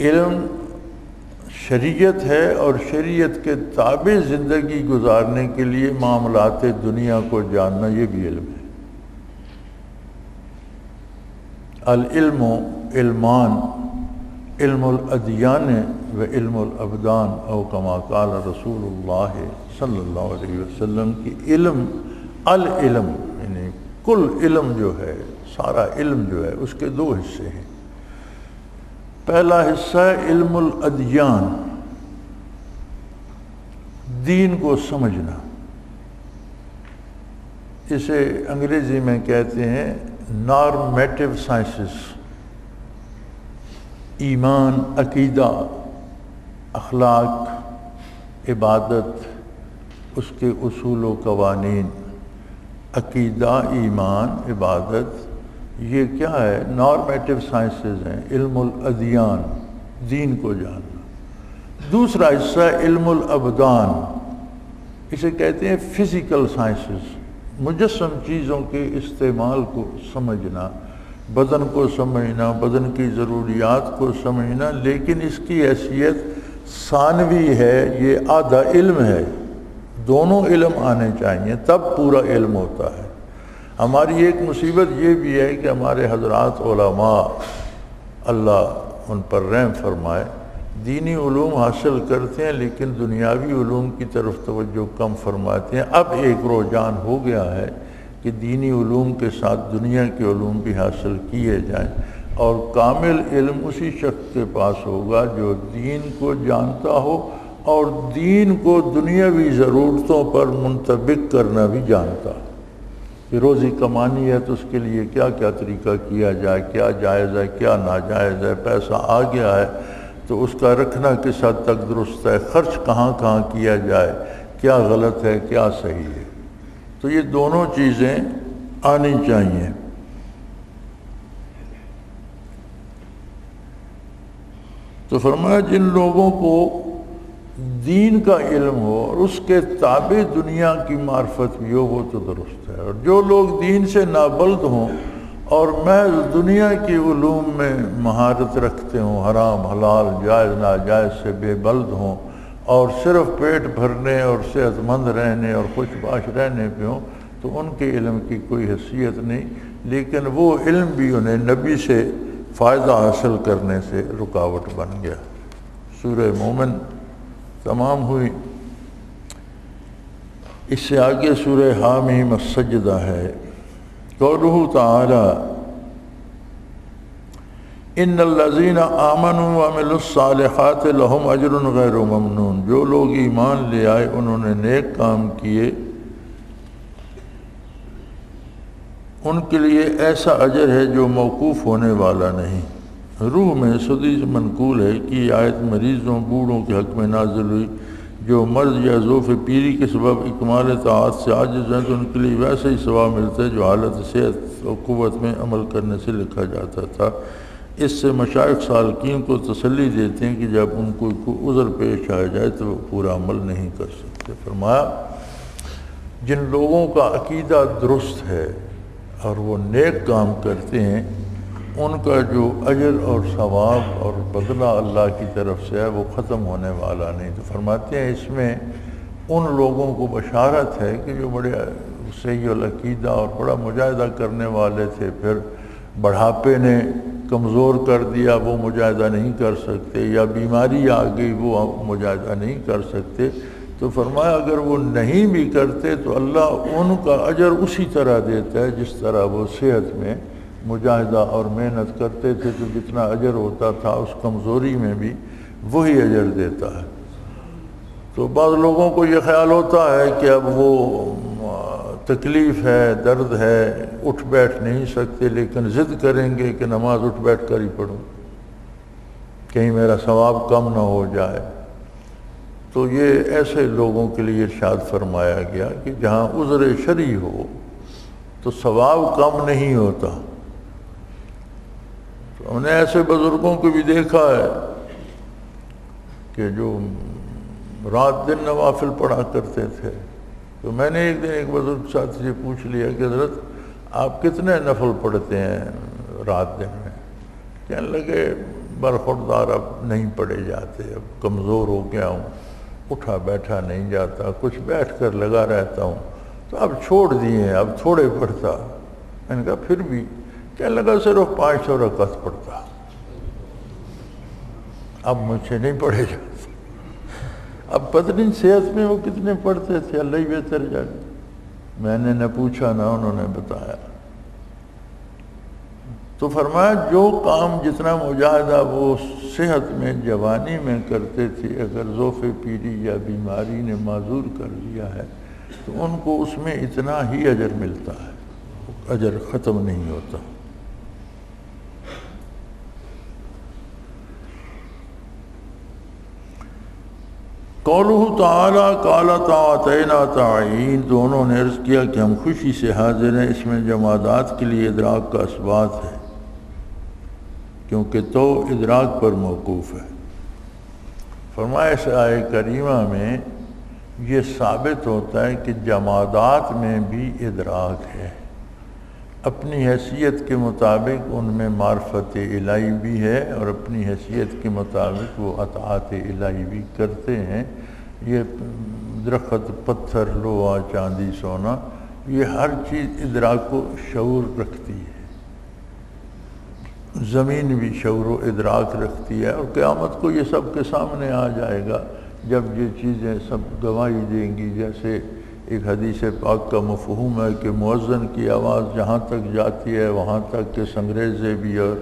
علم شریعت ہے اور شریعت کے تابع زندگی گزارنے کے لیے معاملات دنیا کو جاننا یہ بھی علم ہے۔ العلم علمان، علم الادیان و علم الابدان، او کما قال رسول اللہ صلی اللہ علیہ وسلم کی علم، العلم یعنی کل علم جو ہے، سارا علم جو ہے اس کے دو حصے ہیں۔ پہلا حصہ ہے علم الادیان، دین کو سمجھنا، اسے انگریزی میں کہتے ہیں نارمیٹو سائنسز، ایمان، عقیدہ، اخلاق، عبادت، اس کے اصول و قوانین، عقیدہ، ایمان، عبادت، یہ کیا ہے؟ نارمیٹو سائنسز ہیں، علم الادیان، دین کو جاننا۔ دوسرا حصہ علم الابدان، اسے کہتے ہیں فزیکل سائنسز، مجسم چیزوں کے استعمال کو سمجھنا، بدن کو سمجھنا، بدن کی ضروریات کو سمجھنا، لیکن اس کی حیثیت ثانوی ہے، یہ آدھا علم ہے، دونوں علم آنے چاہیے تب پورا علم ہوتا ہے۔ ہماری ایک مصیبت یہ بھی ہے کہ ہمارے حضرات علماء، اللہ ان پر رحم فرمائے، دینی علوم حاصل کرتے ہیں لیکن دنیاوی علوم کی طرف توجہ کم فرماتے ہیں۔ اب ایک رجحان ہو گیا ہے کہ دینی علوم کے ساتھ دنیا کے علوم بھی حاصل کیے جائیں، اور کامل علم اسی شخص کے پاس ہوگا جو دین کو جانتا ہو اور دین کو دنیاوی ضرورتوں پر منطبق کرنا بھی جانتا ہے کہ روزی کمانی ہے تو اس کے لیے کیا کیا طریقہ کیا جائے، کیا جائز ہے، کیا ناجائز ہے، پیسہ آ گیا ہے تو اس کا رکھنا کس حد تک درست ہے، خرچ کہاں کہاں کیا جائے، کیا غلط ہے، کیا صحیح ہے۔ تو یہ دونوں چیزیں آنی چاہیے۔ تو فرمایا جن لوگوں کو دین کا علم ہو اور اس کے تابع دنیا کی معرفت بھی ہو وہ تو درست ہے، اور جو لوگ دین سے نابلد ہوں اور محض دنیا کی علوم میں مہارت رکھتے ہوں، حرام حلال جائز ناجائز سے بے بلد ہوں اور صرف پیٹ بھرنے اور صحت مند رہنے اور خوش باش رہنے پہ ہوں، تو ان کے علم کی کوئی حیثیت نہیں، لیکن وہ علم بھی انہیں نبی سے فائدہ حاصل کرنے سے رکاوٹ بن گیا۔ سورہ مومن تمام ہوئی، اس سے آگے سورہ حامیم السجدہ ہے۔ قولہ تعالی ان الذین آمنوا وعملوا الصالحات لهم اجر غیر ممنون، جو لوگ ایمان لے آئے انہوں نے نیک کام کیے ان کے لیے ایسا اجر ہے جو موقوف ہونے والا نہیں۔ روح میں حدیث منقول ہے کہ یہ آیت مریضوں بوڑھوں کے حق میں نازل ہوئی جو مرض یا ضعف پیری کے سبب اکمال طاعت سے عاجز ہیں تو ان کے لیے ویسے ہی ثواب ملتا ہے جو حالت صحت اور قوت میں عمل کرنے سے لکھا جاتا تھا۔ اس سے مشائخ سالکین کو تسلی دیتے ہیں کہ جب ان کو کوئی عذر پیش آ جائے تو وہ پورا عمل نہیں کر سکتے۔ فرمایا جن لوگوں کا عقیدہ درست ہے اور وہ نیک کام کرتے ہیں ان کا جو اجر اور ثواب اور بدلہ اللہ کی طرف سے ہے وہ ختم ہونے والا نہیں۔ تو فرماتے ہیں اس میں ان لوگوں کو بشارت ہے کہ جو بڑے صحیح العقیدہ اور بڑا مجاہدہ کرنے والے تھے، پھر بڑھاپے نے کمزور کر دیا، وہ مجاہدہ نہیں کر سکتے، یا بیماری آ گئی وہ مجاہدہ نہیں کر سکتے، تو فرمایا اگر وہ نہیں بھی کرتے تو اللہ ان کا اجر اسی طرح دیتا ہے جس طرح وہ صحت میں مجاہدہ اور محنت کرتے تھے، تو جتنا اجر ہوتا تھا اس کمزوری میں بھی وہی اجر دیتا ہے۔ تو بعض لوگوں کو یہ خیال ہوتا ہے کہ اب وہ تکلیف ہے، درد ہے، اٹھ بیٹھ نہیں سکتے، لیکن ضد کریں گے کہ نماز اٹھ بیٹھ کر ہی پڑھوں، کہیں میرا ثواب کم نہ ہو جائے۔ تو یہ ایسے لوگوں کے لیے ارشاد فرمایا گیا کہ جہاں عذر شرعی ہو تو ثواب کم نہیں ہوتا۔ تو ہم نے ایسے بزرگوں کو بھی دیکھا ہے کہ جو رات دن نوافل پڑھا کرتے تھے۔ تو میں نے ایک دن ایک بزرگ ساتھی سے پوچھ لیا کہ حضرت آپ کتنے نفل پڑھتے ہیں رات دن میں؟ کہنے لگے برخوردار اب نہیں پڑھے جاتے، اب کمزور ہو گیا ہوں، اٹھا بیٹھا نہیں جاتا، کچھ بیٹھ کر لگا رہتا ہوں، تو اب چھوڑ دیے، اب تھوڑے پڑھتا۔ میں نے کہا پھر بھی؟ کہنے لگا صرف 500 رکعت پڑھتا، اب مجھ سے نہیں پڑھے جاتے۔ اب پتہ نہیں صحت میں وہ کتنے پڑھتے تھے، اللہ ہی بہتر جانے۔ میں نے نہ پوچھا نہ انہوں نے بتایا۔ تو فرمایا جو کام جتنا مجاہدہ وہ صحت میں جوانی میں کرتے تھے، اگر ضعف پیری یا بیماری نے معذور کر لیا ہے تو ان کو اس میں اتنا ہی اجر ملتا ہے، اجر ختم نہیں ہوتا۔ قولہ تعالیٰ قال تعاطینا تعین، دونوں نے عرض کیا کہ ہم خوشی سے حاضر ہیں، اس میں جمادات کے لیے ادراک کا اثبات ہے کیونکہ تو ادراک پر موقوف ہے۔ فرمایا اس آیہ کریمہ میں یہ ثابت ہوتا ہے کہ جمادات میں بھی ادراک ہے، اپنی حیثیت کے مطابق ان میں معرفت الہی بھی ہے اور اپنی حیثیت کے مطابق وہ اطاعت الہی بھی کرتے ہیں۔ یہ درخت، پتھر، لوہا، چاندی، سونا، یہ ہر چیز ادراک و شعور رکھتی ہے۔ زمین بھی شعور و ادراک رکھتی ہے، اور قیامت کو یہ سب کے سامنے آ جائے گا جب یہ چیزیں سب گواہی دیں گی۔ جیسے ایک حدیث پاک کا مفہوم ہے کہ مؤذن کی آواز جہاں تک جاتی ہے وہاں تک کہ سنگریزے بھی اور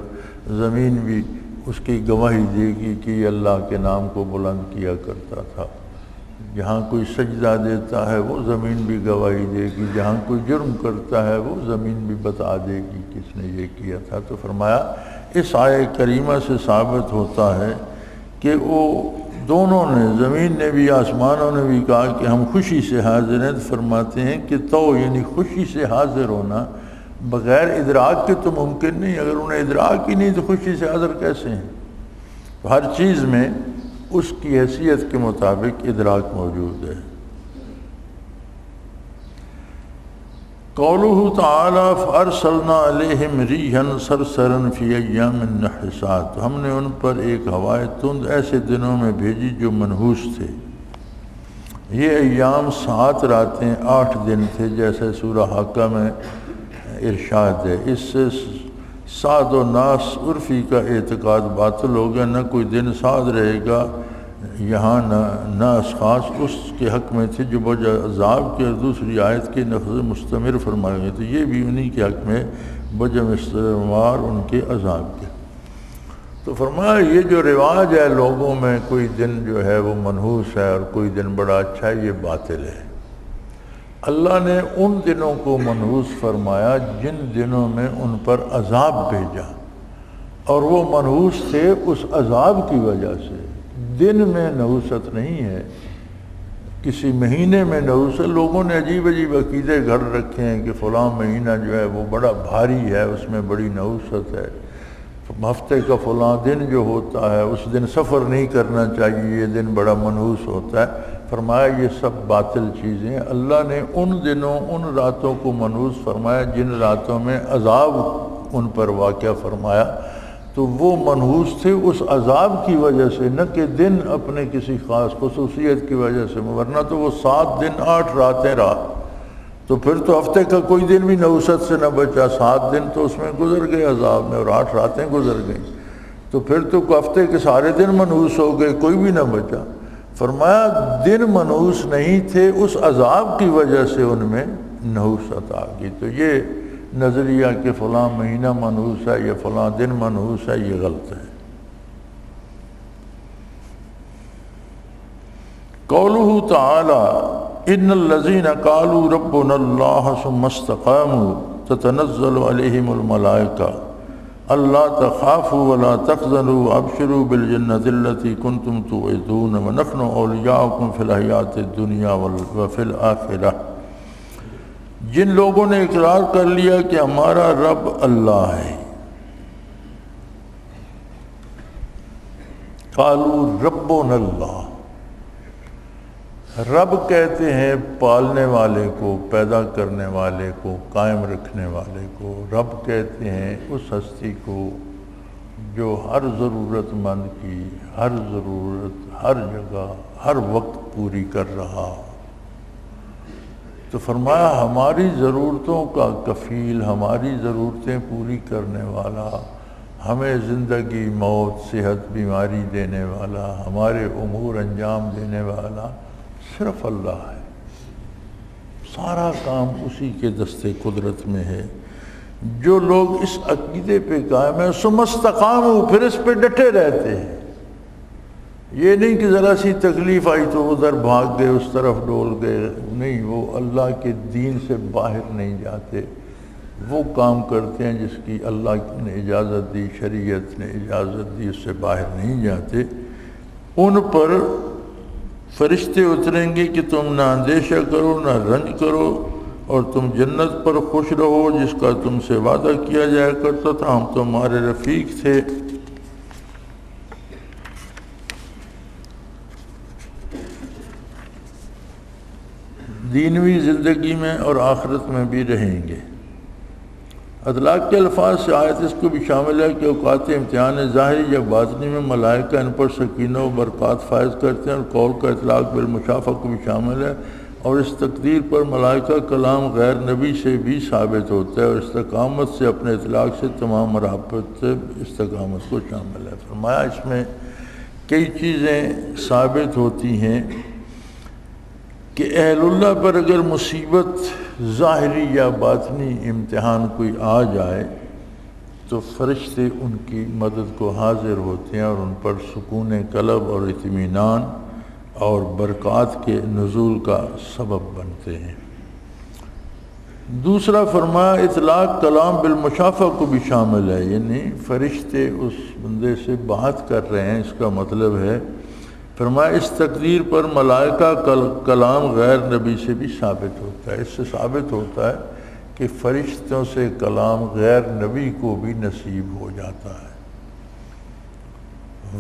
زمین بھی اس کی گواہی دے گی کہ یہ اللہ کے نام کو بلند کیا کرتا تھا۔ جہاں کوئی سجدہ دیتا ہے وہ زمین بھی گواہی دے گی، جہاں کوئی جرم کرتا ہے وہ زمین بھی بتا دے گی کہ اس نے یہ کیا تھا۔ تو فرمایا اس آیہ کریمہ سے ثابت ہوتا ہے کہ وہ دونوں نے، زمین نے بھی آسمانوں نے بھی کہا کہ ہم خوشی سے حاضر ہیں۔ تو فرماتے ہیں کہ تو یعنی خوشی سے حاضر ہونا بغیر ادراک کے تو ممکن نہیں، اگر انہیں ادراک ہی نہیں تو خوشی سے حاضر کیسے ہیں؟ تو ہر چیز میں اس کی حیثیت کے مطابق ادراک موجود ہے۔ قولہ تعالیٰ فَأَرْسَلْنَا عَلَيْهِمْ رِيحًا صَرْصَرًا فِي أَيَّامٍ نَحِسَاتٍ، ہم نے ان پر ایک ہوائے تند ایسے دنوں میں بھیجی جو منحوس تھے۔ یہ ایام 7 راتیں 8 دن تھے، جیسے سورہ حاقہ میں ارشاد ہے۔ اس سے سعد و ناس عرفی کا اعتقاد باطل ہو گیا، نہ کوئی دن سعد رہے گا یہاں نہ اشخاص اس کے حق میں تھے جو بوجھ عذاب کے، اور دوسری آیت کے نفذ مستمر فرمائے گئے، تو یہ بھی انہی کے حق میں بوجھ مستمر ان کے عذاب کے۔ تو فرمایا یہ جو رواج ہے لوگوں میں کوئی دن جو ہے وہ منحوس ہے اور کوئی دن بڑا اچھا ہے، یہ باطل ہے۔ اللہ نے ان دنوں کو منحوس فرمایا جن دنوں میں ان پر عذاب بھیجا، اور وہ منحوس تھے اس عذاب کی وجہ سے۔ دن میں نحوست نہیں ہے، کسی مہینے میں نحوست، لوگوں نے عجیب عجیب عقیدے گھڑ رکھے ہیں کہ فلاں مہینہ جو ہے وہ بڑا بھاری ہے، اس میں بڑی نحوست ہے، ہفتے کا فلاں دن جو ہوتا ہے اس دن سفر نہیں کرنا چاہیے، یہ دن بڑا منحوس ہوتا ہے۔ فرمایا یہ سب باطل چیزیں، اللہ نے ان دنوں ان راتوں کو منحوس فرمایا جن راتوں میں عذاب ان پر واقع فرمایا، تو وہ منحوس تھے اس عذاب کی وجہ سے، نہ کہ دن اپنے کسی خاص خصوصیت کی وجہ سے، ورنہ تو وہ 7 دن 8 راتیں رہا، تو پھر تو ہفتے کا کوئی دن بھی نحوست سے نہ بچا، 7 دن تو اس میں گزر گئے عذاب میں اور 8 راتیں گزر گئیں، تو پھر تو ہفتے کے سارے دن منحوس ہو گئے، کوئی بھی نہ بچا۔ فرمایا دن منحوس نہیں تھے، اس عذاب کی وجہ سے ان میں نحوست آ گئی۔ تو یہ نظریہ کہ فلاں مہینہ منحوس ہے یا فلاں دن منحوس ہے، یہ غلط ہے۔ قولہ تعالی ان الذین قالوا ربنا اللہ ثم استقاموا تتنزل علیہم الملائکہ اللہ تخافوا ولا تحزنوا وابشروا بالجنۃ التي كنتم توعدون ونحن اولیاؤکم فی الحیاۃ الدنیا وفی الآخرہ۔ جن لوگوں نے اقرار کر لیا کہ ہمارا رب اللہ ہے، قالوا ربنا اللہ، رب کہتے ہیں پالنے والے کو، پیدا کرنے والے کو، قائم رکھنے والے کو، رب کہتے ہیں اس ہستی کو جو ہر ضرورت مند کی ہر ضرورت ہر جگہ ہر وقت پوری کر رہا۔ تو فرمایا ہماری ضرورتوں کا کفیل، ہماری ضرورتیں پوری کرنے والا، ہمیں زندگی موت صحت بیماری دینے والا، ہمارے امور انجام دینے والا صرف اللہ ہے، سارا کام اسی کے دستے قدرت میں ہے۔ جو لوگ اس عقیدے پہ قائم ہیں ثم استقاموا، پھر اس پہ ڈٹے رہتے ہیں، یہ نہیں کہ ذرا سی تکلیف آئی تو ادھر بھاگ گئے اس طرف ڈول گئے، نہیں، وہ اللہ کے دین سے باہر نہیں جاتے، وہ کام کرتے ہیں جس کی اللہ نے اجازت دی، شریعت نے اجازت دی، اس سے باہر نہیں جاتے۔ ان پر فرشتے اتریں گے کہ تم نہ اندیشہ کرو نہ رنج کرو اور تم جنت پر خوش رہو جس کا تم سے وعدہ کیا جایا کرتا تھا، ہم تمہارے رفیق تھے۔ دینوی زندگی میں اور آخرت میں بھی رہیں گے۔ اطلاق کے الفاظ سے آیت اس کو بھی شامل ہے کہ اوقات امتحان ظاہری یا باطنی میں ملائکہ ان پر سکینہ و برکات فائز کرتے ہیں، اور قول کا اطلاق بالمشافہ کو بھی شامل ہے، اور اس تقدیر پر ملائکہ کلام غیر نبی سے بھی ثابت ہوتا ہے، اور استقامت سے اپنے اطلاق سے تمام مرابط استقامت کو شامل ہے۔ فرمایا اس میں کئی چیزیں ثابت ہوتی ہیں کہ اہل اللہ پر اگر مصیبت ظاہری یا باطنی امتحان کوئی آ جائے تو فرشتے ان کی مدد کو حاضر ہوتے ہیں اور ان پر سکون قلب اور اطمینان اور برکات کے نزول کا سبب بنتے ہیں۔ دوسرا فرمایا اطلاق کلام بالمشافہ کو بھی شامل ہے، یعنی فرشتے اس بندے سے بات کر رہے ہیں، اس کا مطلب ہے فرمایا اس تقدیر پر ملائکہ کلام غیر نبی سے بھی ثابت ہوتا ہے۔ اس سے ثابت ہوتا ہے کہ فرشتوں سے کلام غیر نبی کو بھی نصیب ہو جاتا ہے۔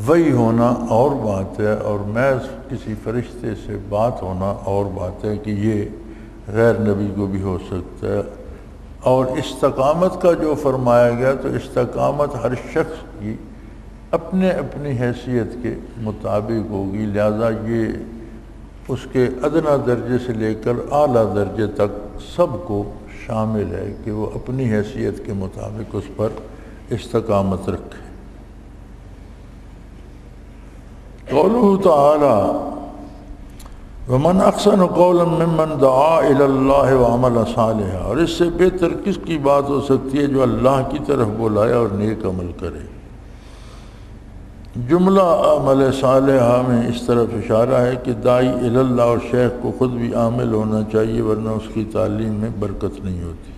وہی ہونا اور بات ہے، اور محض کسی فرشتے سے بات ہونا اور بات ہے کہ یہ غیر نبی کو بھی ہو سکتا ہے۔ اور استقامت کا جو فرمایا گیا تو استقامت ہر شخص کی اپنے اپنی حیثیت کے مطابق ہوگی، لہذا یہ اس کے ادنیٰ درجے سے لے کر اعلیٰ درجے تک سب کو شامل ہے کہ وہ اپنی حیثیت کے مطابق اس پر استقامت رکھے۔ قولہ تعالی ومن احسن قولا ممن دعا الی اللہ وعمل صالحا، اور اس سے بہتر کس کی بات ہو سکتی ہے جو اللہ کی طرف بلائے اور نیک عمل کرے۔ جملہ عمل صالحہ میں اس طرف اشارہ ہے کہ داعی الی اللہ اور شیخ کو خود بھی عامل ہونا چاہیے، ورنہ اس کی تعلیم میں برکت نہیں ہوتی۔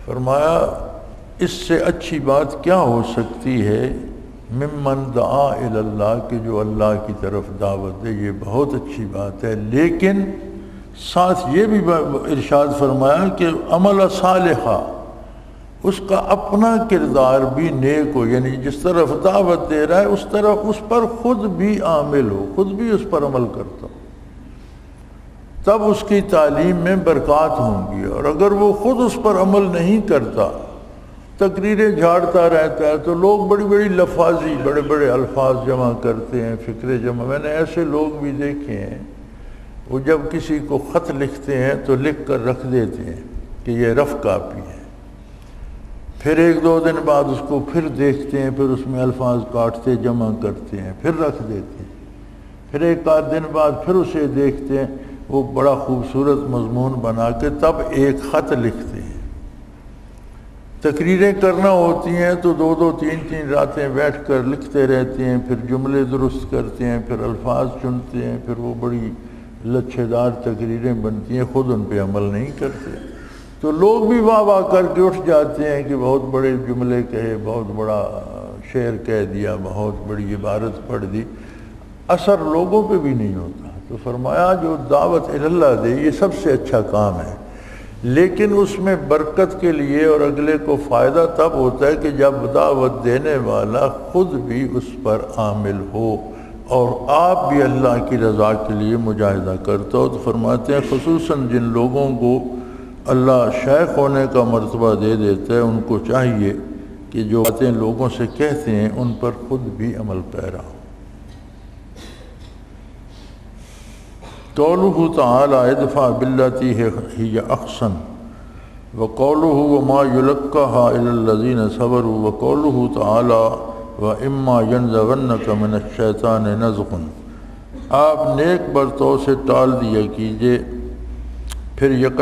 فرمایا اس سے اچھی بات کیا ہو سکتی ہے ممن دعا الی اللہ کہ جو اللہ کی طرف دعوت دے، یہ بہت اچھی بات ہے، لیکن ساتھ یہ بھی ارشاد فرمایا کہ عمل صالحہ، اس کا اپنا کردار بھی نیک ہو، یعنی جس طرف دعوت دے رہا ہے اس طرف اس پر خود بھی عامل ہو، خود بھی اس پر عمل کرتا ہو، تب اس کی تعلیم میں برکات ہوں گی۔ اور اگر وہ خود اس پر عمل نہیں کرتا، تقریریں جھاڑتا رہتا ہے، تو لوگ بڑی بڑی لفاظی، بڑے بڑے الفاظ جمع کرتے ہیں، فکرے جمع، میں نے ایسے لوگ بھی دیکھے ہیں، وہ جب کسی کو خط لکھتے ہیں تو لکھ کر رکھ دیتے ہیں کہ یہ رف کاپی ہے، پھر ایک دو دن بعد اس کو پھر دیکھتے ہیں، پھر اس میں الفاظ کاٹتے جمع کرتے ہیں، پھر رکھ دیتے ہیں، پھر ایک آدھ دن بعد پھر اسے دیکھتے ہیں، وہ بڑا خوبصورت مضمون بنا کے تب ایک خط لکھتے ہیں۔ تقریریں کرنا ہوتی ہیں تو دو دو تین تین راتیں بیٹھ کر لکھتے رہتے ہیں، پھر جملے درست کرتے ہیں، پھر الفاظ چنتے ہیں، پھر وہ بڑی لچھے دار تقریریں بنتی ہیں، خود ان پہ عمل نہیں کرتے، تو لوگ بھی واہ واہ کر کے اٹھ جاتے ہیں کہ بہت بڑے جملے کہے، بہت بڑا شعر کہہ دیا، بہت بڑی عبارت پڑھ دی، اثر لوگوں پہ بھی نہیں ہوتا۔ تو فرمایا جو دعوت اللہ دے یہ سب سے اچھا کام ہے، لیکن اس میں برکت کے لیے اور اگلے کو فائدہ تب ہوتا ہے کہ جب دعوت دینے والا خود بھی اس پر عامل ہو اور آپ بھی اللہ کی رضا کے لیے مجاہدہ کرتا ہو۔ تو فرماتے ہیں خصوصاً جن لوگوں کو اللہ شیخ ہونے کا مرتبہ دے دیتا ہے، ان کو چاہیے کہ جو باتیں لوگوں سے کہتے ہیں ان پر خود بھی عمل پیرا ہو۔ قولہ تعالی ادفع باللتی ہی احسن، وقولہ وما یلقاها الا الذین صبروا، وقولہ تعالی واما ینزغنک من الشیطان نزغ۔ آپ نیک برتوں سے ٹال دیا کیجئے، پھر یک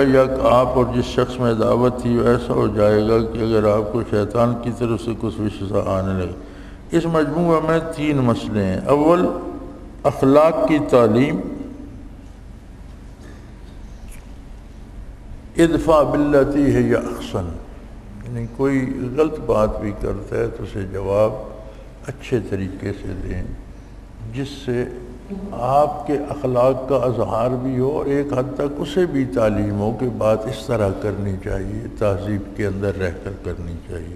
آپ اور جس شخص میں دعوت تھی وہ ایسا ہو جائے گا کہ اگر آپ کو شیطان کی طرف سے کچھ وسوسہ آنے لگے۔ اس مجموعہ میں تین مسئلے ہیں۔ اول، اخلاق کی تعلیم، ادفع باللتی ہی احسن، یعنی کوئی غلط بات بھی کرتا ہے تو اسے جواب اچھے طریقے سے دیں، جس سے آپ کے اخلاق کا اظہار بھی ہو اور ایک حد تک اسے بھی تعلیم ہو کہ بات اس طرح کرنی چاہیے، تہذیب کے اندر رہ کر کرنی چاہیے۔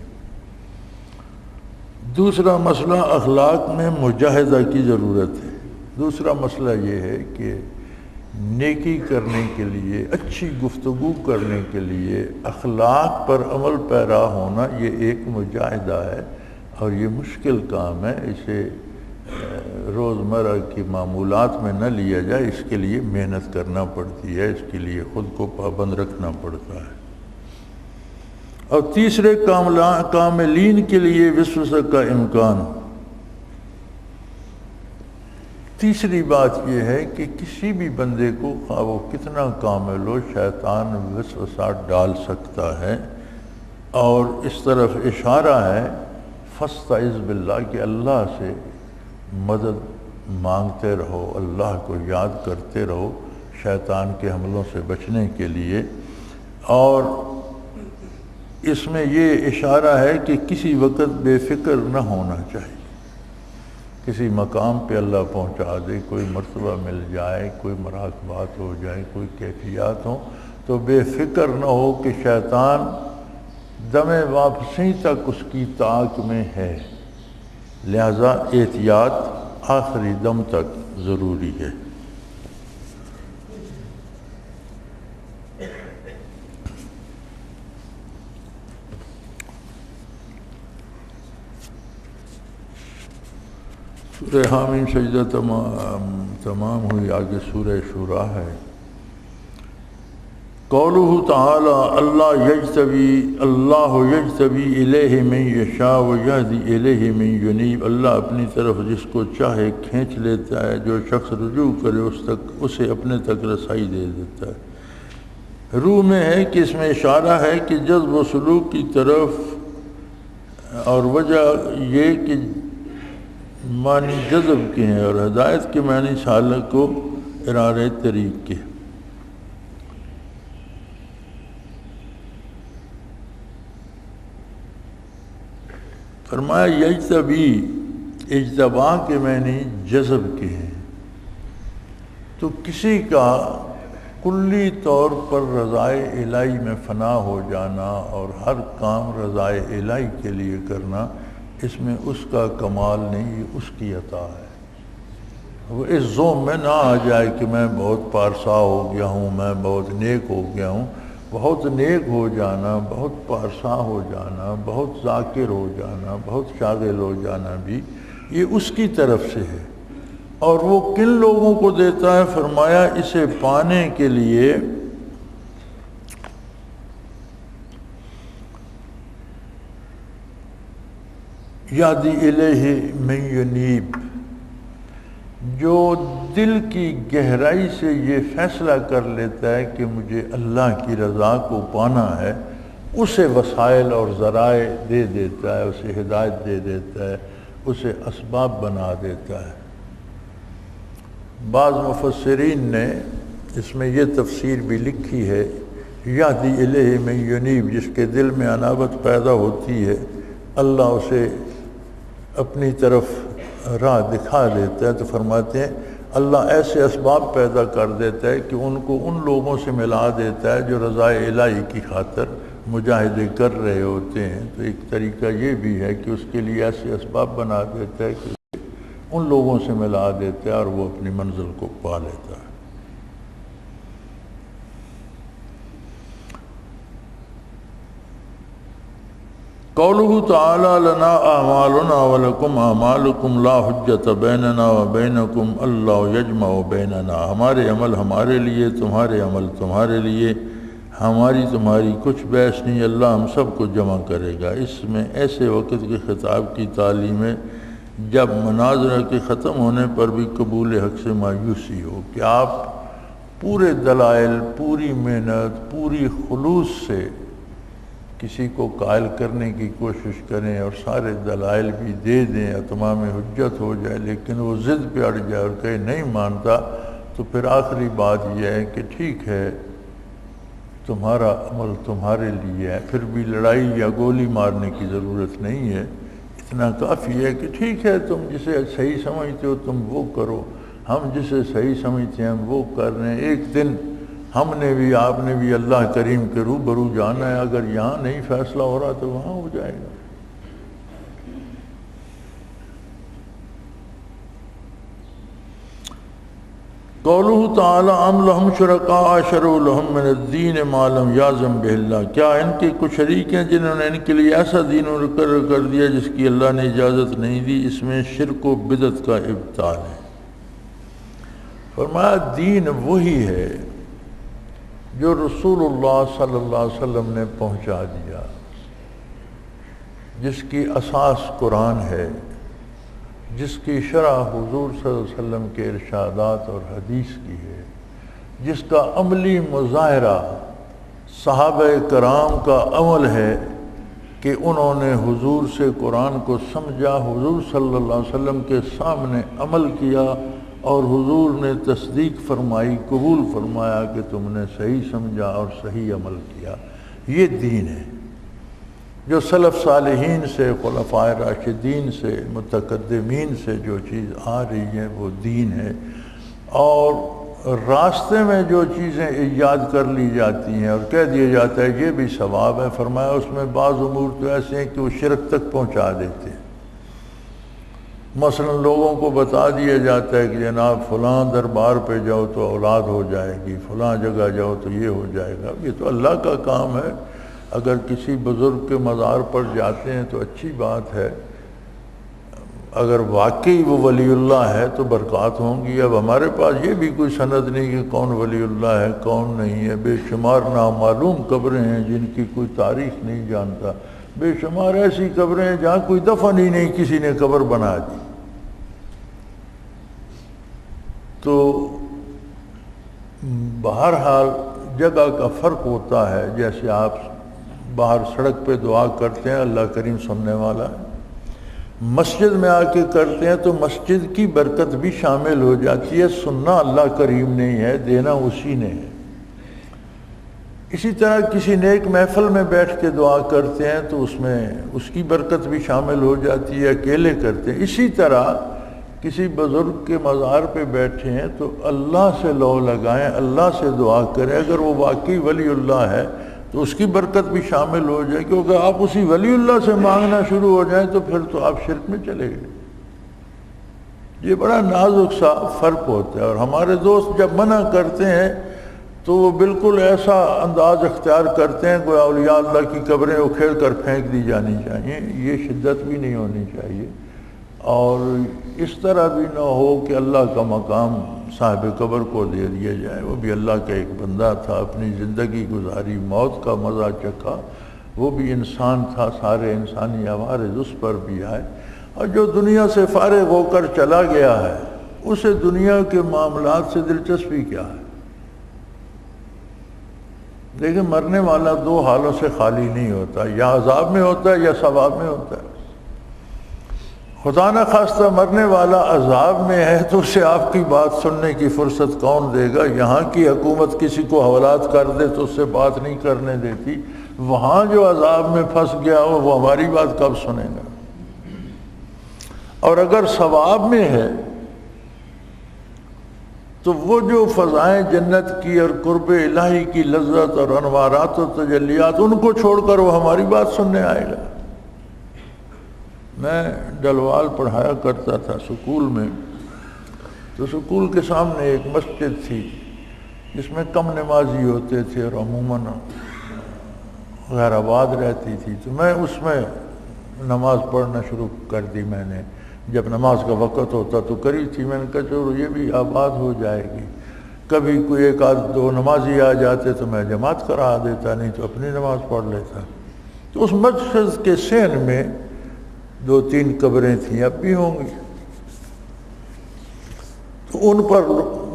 دوسرا مسئلہ، اخلاق میں مجاہدہ کی ضرورت ہے۔ دوسرا مسئلہ یہ ہے کہ نیکی کرنے کے لیے، اچھی گفتگو کرنے کے لیے اخلاق پر عمل پیرا ہونا یہ ایک مجاہدہ ہے، اور یہ مشکل کام ہے، اسے روزمرہ کی معمولات میں نہ لیا جائے، اس کے لیے محنت کرنا پڑتی ہے، اس کے لیے خود کو پابند رکھنا پڑتا ہے۔ اور تیسرے، کاملین کے لیے وسوسہ کا امکان۔ تیسری بات یہ ہے کہ کسی بھی بندے کو خواہ وہ کتنا کامل ہو، شیطان وسوسہ ڈال سکتا ہے، اور اس طرف اشارہ ہے فاستعذ باللہ کہ اللہ سے مدد مانگتے رہو، اللہ کو یاد کرتے رہو شیطان کے حملوں سے بچنے کے لیے۔ اور اس میں یہ اشارہ ہے کہ کسی وقت بے فکر نہ ہونا چاہیے، کسی مقام پہ اللہ پہنچا دے، کوئی مرتبہ مل جائے، کوئی مراقبات ہو جائے، کوئی کیفیات ہوں، تو بے فکر نہ ہو کہ شیطان دم واپسی تک اس کی طاق میں ہے، لہذا احتیاط آخری دم تک ضروری ہے۔ سورہ حامیم سجدہ تمام ہوئی، آگے سورہ شورا ہے۔ قولہ تعالی اللہ یجتبی الیہ من یشاء ویہدی الیہ من ینیب، اللہ اپنی طرف جس کو چاہے کھینچ لیتا ہے، جو شخص رجوع کرے اسے اپنے تک رسائی دے دیتا ہے۔ روح میں ہے کہ اس میں اشارہ ہے کہ جذب و سلوک کی طرف، اور وجہ یہ کہ معنی جذب کے ہیں اور ہدایت کے معنی سالک کو ارارہ طریق کے۔ فرمایا یجتبی، اجتبا کے معنی جذب کے ہیں۔ تو کسی کا کلی طور پر رضائے الہی میں فنا ہو جانا اور ہر کام رضائے الہی کے لیے کرنا، اس میں اس کا کمال نہیں، یہ اس کی عطا ہے۔ وہ اس ذوم میں نہ آ جائے کہ میں بہت پارسا ہو گیا ہوں، میں بہت نیک ہو گیا ہوں۔ بہت نیک ہو جانا، بہت پارسا ہو جانا، بہت ذاکر ہو جانا، بہت شاغل ہو جانا بھی یہ اس کی طرف سے ہے۔ اور وہ کن لوگوں کو دیتا ہے؟ فرمایا اسے پانے کے لیے یادی الیہ من ینیب، جو دل کی گہرائی سے یہ فیصلہ کر لیتا ہے کہ مجھے اللہ کی رضا کو پانا ہے، اسے وسائل اور ذرائع دے دیتا ہے، اسے ہدایت دے دیتا ہے، اسے اسباب بنا دیتا ہے۔ بعض مفسرین نے اس میں یہ تفسیر بھی لکھی ہے، یہدی الیہ من ینیب، جس کے دل میں انابت پیدا ہوتی ہے اللہ اسے اپنی طرف راہ دکھا دیتا ہے۔ تو فرماتے ہیں اللہ ایسے اسباب پیدا کر دیتا ہے کہ ان کو ان لوگوں سے ملا دیتا ہے جو رضائے الہی کی خاطر مجاہدے کر رہے ہوتے ہیں۔ تو ایک طریقہ یہ بھی ہے کہ اس کے لیے ایسے اسباب بنا دیتا ہے کہ ان لوگوں سے ملا دیتا ہے اور وہ اپنی منزل کو پا لیتا ہے۔ قولہ تعالی لنا اعمالنا ولکم اعمالکم لا حجت بیننا وبینکم اللہ یجمع بیننا، ہمارے عمل ہمارے لیے، تمہارے عمل تمہارے لیے، ہماری تمہاری کچھ بحث نہیں، اللہ ہم سب کو جمع کرے گا۔ اس میں ایسے وقت کے خطاب کی تعلیم ہے جب مناظرہ کے ختم ہونے پر بھی قبول حق سے مایوسی ہو، کہ آپ پورے دلائل، پوری محنت، پوری خلوص سے کسی کو قائل کرنے کی کوشش کریں اور سارے دلائل بھی دے دیں، اتمام حجت ہو جائے، لیکن وہ ضد پہ اڑ جائے اور کہیں نہیں مانتا، تو پھر آخری بات یہ ہے کہ ٹھیک ہے تمہارا عمل تمہارے لیے ہے، پھر بھی لڑائی یا گولی مارنے کی ضرورت نہیں ہے، اتنا کافی ہے کہ ٹھیک ہے تم جسے صحیح سمجھتے ہو تم وہ کرو، ہم جسے صحیح سمجھتے ہیں ہم وہ کر رہے ہیں۔ ایک دن ہم نے بھی آپ نے بھی اللہ کریم کے روبرو جانا ہے، اگر یہاں نہیں فیصلہ ہو رہا تو وہاں ہو جائے گا۔ قولہ تعالی ام لہم شرکاء شرعوا لہم من الدین ما لم یعظم بہ اللہ، کیا ان کے کچھ شریک ہیں جنہوں نے ان کے لیے ایسا دین مقرر کر دیا جس کی اللہ نے اجازت نہیں دی؟ اس میں شرک و بدعت کا ابطال ہے۔ فرمایا دین وہی ہے جو رسول اللہ صلی اللہ علیہ وسلم نے پہنچا دیا، جس کی اساس قرآن ہے، جس کی شرح حضور صلی اللہ علیہ وسلم کے ارشادات اور حدیث کی ہے، جس کا عملی مظاہرہ صحابہ کرام کا عمل ہے کہ انہوں نے حضور سے قرآن کو سمجھا، حضور صلی اللہ علیہ وسلم کے سامنے عمل کیا اور حضور نے تصدیق فرمائی، قبول فرمایا کہ تم نے صحیح سمجھا اور صحیح عمل کیا۔ یہ دین ہے جو سلف صالحین سے، خلفائے راشدین سے، متقدمین سے جو چیز آ رہی ہے وہ دین ہے۔ اور راستے میں جو چیزیں ایجاد کر لی جاتی ہیں اور کہہ دیا جاتا ہے یہ بھی ثواب ہے، فرمایا اس میں بعض امور تو ایسے ہیں کہ وہ شرک تک پہنچا دیتے ہیں۔ مثلا لوگوں کو بتا دیا جاتا ہے کہ جناب فلاں دربار پہ جاؤ تو اولاد ہو جائے گی، فلاں جگہ جاؤ تو یہ ہو جائے گا۔ یہ تو اللہ کا کام ہے، اگر کسی بزرگ کے مزار پر جاتے ہیں تو اچھی بات ہے، اگر واقعی وہ ولی اللہ ہے تو برکات ہوں گی۔ اب ہمارے پاس یہ بھی کوئی سند نہیں کہ کون ولی اللہ ہے کون نہیں ہے، بے شمار نامعلوم قبریں ہیں جن کی کوئی تاریخ نہیں جانتا، بے شمار ایسی قبریں ہیں جہاں کوئی دفن ہی نہیں، کسی نے قبر بنا دی۔ تو بہرحال جگہ کا فرق ہوتا ہے، جیسے آپ باہر سڑک پہ دعا کرتے ہیں اللہ کریم سننے والا ہے، مسجد میں آ کے کرتے ہیں تو مسجد کی برکت بھی شامل ہو جاتی ہے، سننا اللہ کریم نہیں ہے، دینا اسی نے ہے۔ اسی طرح کسی نیک محفل میں بیٹھ کے دعا کرتے ہیں تو اس میں اس کی برکت بھی شامل ہو جاتی ہے، اکیلے کرتے ہیں۔ اسی طرح کسی بزرگ کے مزار پہ بیٹھے ہیں تو اللہ سے لو لگائیں، اللہ سے دعا کریں، اگر وہ واقعی ولی اللہ ہے تو اس کی برکت بھی شامل ہو جائے، کیونکہ آپ اسی ولی اللہ سے مانگنا شروع ہو جائیں تو پھر تو آپ شرک میں چلے گئے۔ یہ بڑا نازک سا فرق ہوتا ہے، اور ہمارے دوست جب منع کرتے ہیں تو وہ بالکل ایسا انداز اختیار کرتے ہیں کوئی اولیاء اللہ کی قبریں اکھیڑ کر پھینک دی جانی چاہیے۔ یہ شدت بھی نہیں ہونی چاہیے، اور اس طرح بھی نہ ہو کہ اللہ کا مقام صاحب قبر کو دے دیا جائے۔ وہ بھی اللہ کا ایک بندہ تھا، اپنی زندگی گزاری، موت کا مزہ چکھا، وہ بھی انسان تھا، سارے انسانی عوارض اس پر بھی آئے، اور جو دنیا سے فارغ ہو کر چلا گیا ہے اسے دنیا کے معاملات سے دلچسپی کیا ہے؟ لیکن مرنے والا دو حالوں سے خالی نہیں ہوتا، یا عذاب میں ہوتا ہے یا ثواب میں ہوتا ہے۔ خدا نہ خواستہ مرنے والا عذاب میں ہے تو اسے آپ کی بات سننے کی فرصت کون دے گا؟ یہاں کی حکومت کسی کو حوالات کر دے تو اس سے بات نہیں کرنے دیتی، وہاں جو عذاب میں پھنس گیا ہو وہ ہماری بات کب سنے گا؟ اور اگر ثواب میں ہے تو وہ جو فضائیں جنت کی اور قرب الہی کی لذت اور انوارات و تجلیات، ان کو چھوڑ کر وہ ہماری بات سننے آئے گا۔ میں ڈلوال پڑھایا کرتا تھا سکول میں، تو سکول کے سامنے ایک مسجد تھی جس میں کم نمازی ہوتے تھے اور عموماً غیر آباد رہتی تھی، تو میں اس میں نماز پڑھنا شروع کر دی۔ میں نے جب نماز کا وقت ہوتا تو کری تھی، میں نے کہا چلو یہ بھی آباد ہو جائے گی، کبھی کوئی ایک آدھ دو نمازی آ جاتے تو میں جماعت کرا دیتا، نہیں تو اپنی نماز پڑھ لیتا۔ تو اس مسجد کے صحن میں 2-3 قبریں تھیں، اب بھی ہوں گی، تو ان پر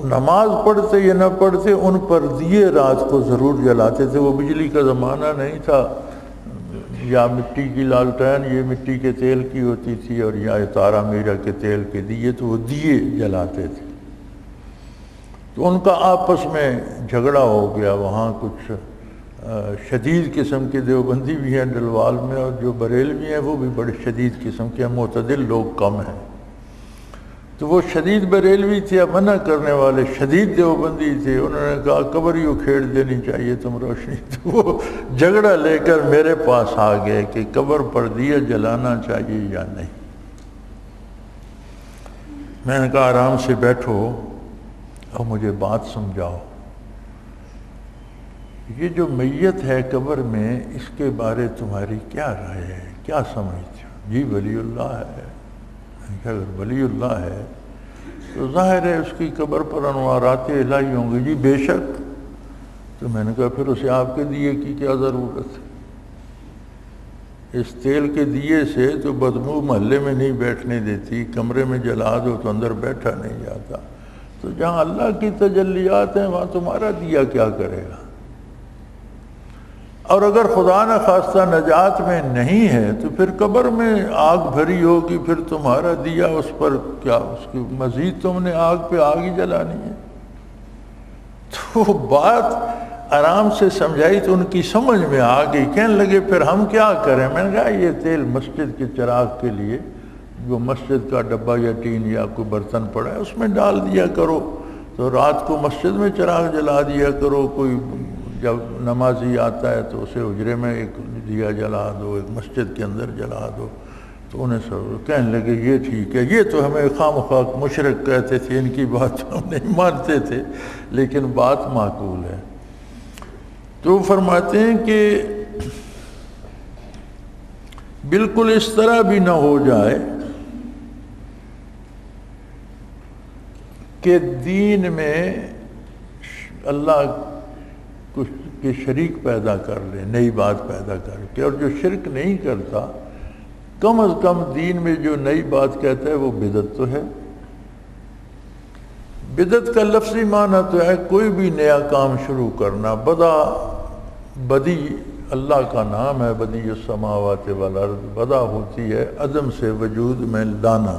نماز پڑھتے یا نہ پڑھتے ان پر دیے رات کو ضرور جلاتے تھے۔ وہ بجلی کا زمانہ نہیں تھا، یا مٹی کی لالٹین یہ مٹی کے تیل کی ہوتی تھی، اور یا تارا میرا کے تیل کے دیے، تو وہ دیے جلاتے تھے۔ تو ان کا آپس میں جھگڑا ہو گیا، وہاں کچھ شدید قسم کے دیوبندی بھی ہیں ڈلوال میں، اور جو بریلوی ہیں وہ بھی بڑے شدید قسم کے، معتدل لوگ کم ہیں۔ تو وہ شدید بریلوی تھے، منع کرنے والے شدید دیوبندی تھے، انہوں نے کہا قبر ہی اکھیڑ دینی چاہیے تم روشنی۔ تو وہ جھگڑا لے کر میرے پاس آ گئے کہ قبر پر دیے جلانا چاہیے یا نہیں۔ میں نے کہا آرام سے بیٹھو اور مجھے بات سمجھاؤ، یہ جو میت ہے قبر میں اس کے بارے تمہاری کیا رائے ہے، کیا سمجھتے ہو؟ جی ولی اللہ ہے۔ اگر ولی اللہ ہے تو ظاہر ہے اس کی قبر پر انوارات الہی ہوں گے۔ جی بے شک۔ تو میں نے کہا پھر اسے آپ کے دیے کی کیا ضرورت ہے؟ اس تیل کے دیے سے تو بدبو محلے میں نہیں بیٹھنے دیتی، کمرے میں جلا دو تو اندر بیٹھا نہیں جاتا، تو جہاں اللہ کی تجلیات ہیں وہاں تمہارا دیا کیا کرے گا؟ اور اگر خدا نہ خواستہ نجات میں نہیں ہے تو پھر قبر میں آگ بھری ہوگی، پھر تمہارا دیا اس پر کیا، اس کی مزید تم نے آگ پہ آگ ہی جلانی ہے۔ تو بات آرام سے سمجھائی تو ان کی سمجھ میں آ گئی، کہنے لگے پھر ہم کیا کریں؟ میں نے کہا یہ تیل مسجد کے چراغ کے لیے جو مسجد کا ڈبہ یا ٹین یا کوئی برتن پڑا ہے اس میں ڈال دیا کرو، تو رات کو مسجد میں چراغ جلا دیا کرو، کوئی جب نمازی آتا ہے تو اسے حجرے میں ایک دیا جلا دو، ایک مسجد کے اندر جلا دو۔ تو انہیں سب کہنے لگے یہ ٹھیک ہے، یہ تو ہمیں خواہ مخواہ مشرک کہتے تھے، ان کی بات ہم نہیں مانتے تھے، لیکن بات معقول ہے۔ تو فرماتے ہیں کہ بالکل اس طرح بھی نہ ہو جائے کہ دین میں اللہ کچھ کے شریک پیدا کر لے، نئی بات پیدا کر کے، اور جو شرک نہیں کرتا کم از کم دین میں جو نئی بات کہتا ہے وہ بدعت تو ہے۔ بدعت کا لفظی معنی تو ہے کوئی بھی نیا کام شروع کرنا۔ بدی اللہ کا نام ہے، بدی السماوات والارض، بدا ہوتی ہے عدم سے وجود میں لانا۔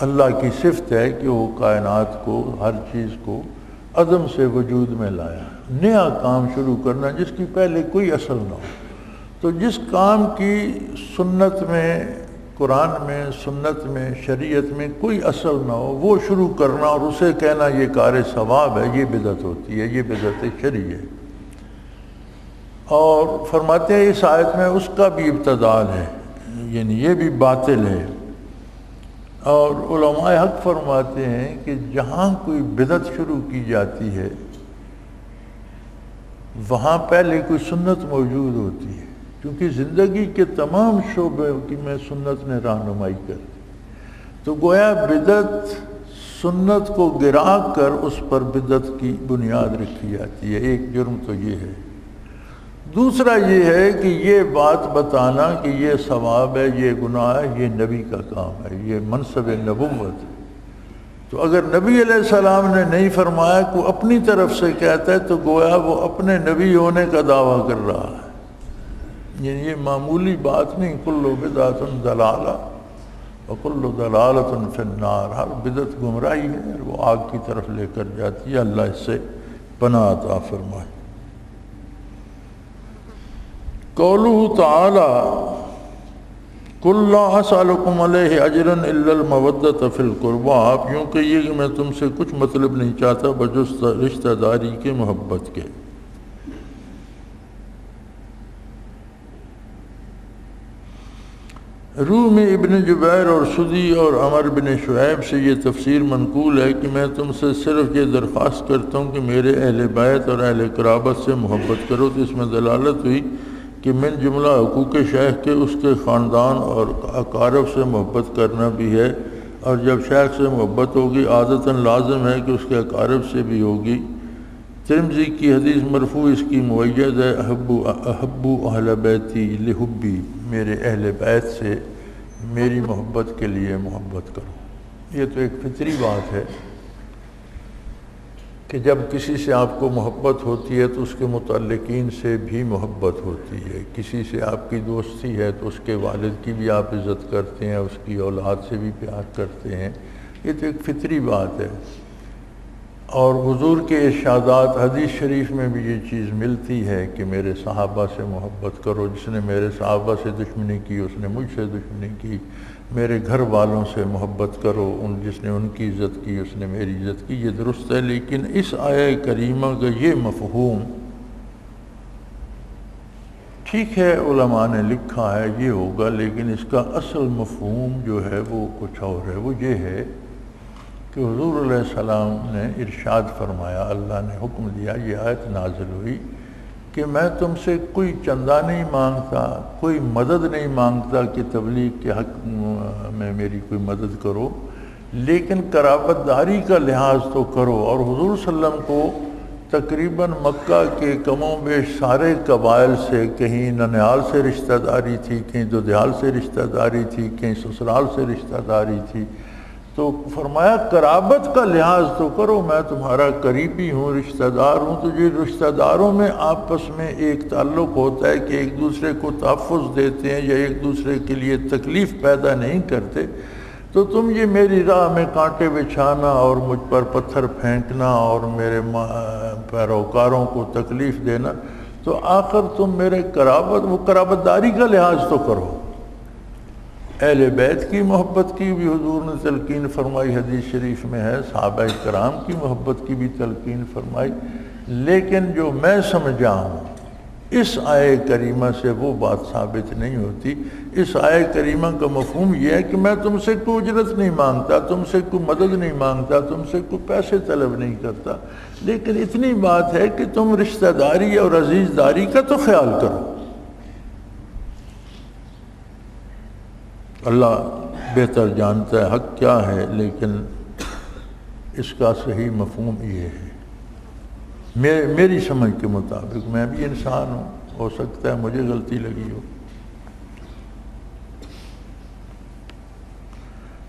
اللہ کی صفت ہے کہ وہ کائنات کو، ہر چیز کو عدم سے وجود میں لایا، نیا کام شروع کرنا جس کی پہلے کوئی اصل نہ ہو۔ تو جس کام کی سنت میں، قرآن میں، سنت میں، شریعت میں کوئی اصل نہ ہو، وہ شروع کرنا اور اسے کہنا یہ کار ثواب ہے، یہ بدعت ہوتی ہے، یہ بدعت شرعی ہے۔ اور فرماتے ہیں اس آیت میں اس کا بھی ابتدال ہے، یعنی یہ بھی باطل ہے۔ اور علماء حق فرماتے ہیں کہ جہاں کوئی بدعت شروع کی جاتی ہے وہاں پہلے کوئی سنت موجود ہوتی ہے، کیونکہ زندگی کے تمام شعبے کی میں سنت نے رہنمائی کر دی، تو گویا بدعت سنت کو گرا کر اس پر بدعت کی بنیاد رکھی جاتی ہے۔ ایک جرم تو یہ ہے۔ دوسرا یہ ہے کہ یہ بات بتانا کہ یہ ثواب ہے، یہ گناہ ہے، یہ نبی کا کام ہے، یہ منصب نبوت ہے۔ تو اگر نبی علیہ السلام نے نہیں فرمایا، کوئی اپنی طرف سے کہتا ہے تو گویا وہ اپنے نبی ہونے کا دعویٰ کر رہا ہے۔ یعنی یہ معمولی بات نہیں، کل بدعۃ ضلالہ وکل ضلالۃ فی النار، ہر بدعت گمراہی ہے اور وہ آگ کی طرف لے کر جاتی ہے۔ اللہ اس سے پناہ عطا فرمائے۔ قولہ تعالی قل لا اسألکم علیہ اجرا الا المودۃ فی القربى، آپ یوں کہیے کہ میں تم سے کچھ مطلب نہیں چاہتا بجز رشتہ داری کے، محبت کے۔ روح میں ابن جبیر اور سدی اور عمر بن شعیب سے یہ تفسیر منقول ہے کہ میں تم سے صرف یہ درخواست کرتا ہوں کہ میرے اہل بیت اور اہل قرابت سے محبت کرو۔ تو اس میں دلالت ہوئی کہ من جملہ حقوق شیخ کے اس کے خاندان اور اقارب سے محبت کرنا بھی ہے، اور جب شیخ سے محبت ہوگی عادتاً لازم ہے کہ اس کے اقارب سے بھی ہوگی۔ ترمذی کی حدیث مرفوع اس کی معید ہے، احبو اہل بیتی لحبی، میرے اہل بیت سے میری محبت کے لیے محبت کرو۔ یہ تو ایک فطری بات ہے کہ جب کسی سے آپ کو محبت ہوتی ہے تو اس کے متعلقین سے بھی محبت ہوتی ہے۔ کسی سے آپ کی دوستی ہے تو اس کے والد کی بھی آپ عزت کرتے ہیں، اس کی اولاد سے بھی پیار کرتے ہیں۔ یہ تو ایک فطری بات ہے۔ اور حضور کے ارشادات، حدیث شریف میں بھی یہ چیز ملتی ہے کہ میرے صحابہ سے محبت کرو، جس نے میرے صحابہ سے دشمنی کی اس نے مجھ سے دشمنی کی، میرے گھر والوں سے محبت کرو، جس نے ان کی عزت کی اس نے میری عزت کی۔ یہ درست ہے، لیکن اس آیہ کریمہ کا یہ مفہوم ٹھیک ہے علماء نے لکھا ہے یہ ہوگا، لیکن اس کا اصل مفہوم جو ہے وہ کچھ اور ہے۔ وہ یہ ہے کہ حضور علیہ السلام نے ارشاد فرمایا، اللہ نے حکم دیا، یہ آیت نازل ہوئی کہ میں تم سے کوئی چندہ نہیں مانگتا، کوئی مدد نہیں مانگتا کہ تبلیغ کے حق میں میری کوئی مدد کرو، لیکن قرابت داری کا لحاظ تو کرو۔ اور حضور صلی اللہ علیہ وسلم کو تقریباً مکہ کے کم و بیش سارے قبائل سے، کہیں ننیال سے رشتہ داری تھی، کہیں دودیال سے رشتہ داری تھی، کہیں سسرال سے رشتہ داری تھی، تو فرمایا قرابت کا لحاظ تو کرو، میں تمہارا قریبی ہوں، رشتہ دار ہوں۔ تو یہ رشتہ داروں میں آپس میں ایک تعلق ہوتا ہے کہ ایک دوسرے کو تحفظ دیتے ہیں یا ایک دوسرے کے لیے تکلیف پیدا نہیں کرتے۔ تو تم یہ میری راہ میں کانٹے بچھانا اور مجھ پر پتھر پھینکنا اور میرے پیروکاروں کو تکلیف دینا، تو آخر تم میرے قرابت داری کا لحاظ تو کرو۔ اہل بیت کی محبت کی بھی حضور نے تلقین فرمائی، حدیث شریف میں ہے، صحابہ کرام کی محبت کی بھی تلقین فرمائی، لیکن جو میں سمجھا ہوں اس آیہ کریمہ سے وہ بات ثابت نہیں ہوتی۔ اس آیہ کریمہ کا مفہوم یہ ہے کہ میں تم سے کوئی اجرت نہیں مانگتا، تم سے کوئی مدد نہیں مانگتا، تم سے کوئی پیسے طلب نہیں کرتا، لیکن اتنی بات ہے کہ تم رشتہ داری اور عزیز داری کا تو خیال کرو۔ اللہ بہتر جانتا ہے حق کیا ہے، لیکن اس کا صحیح مفہوم یہ ہے میری سمجھ کے مطابق۔ میں بھی انسان ہوں، ہو سکتا ہے مجھے غلطی لگی ہو۔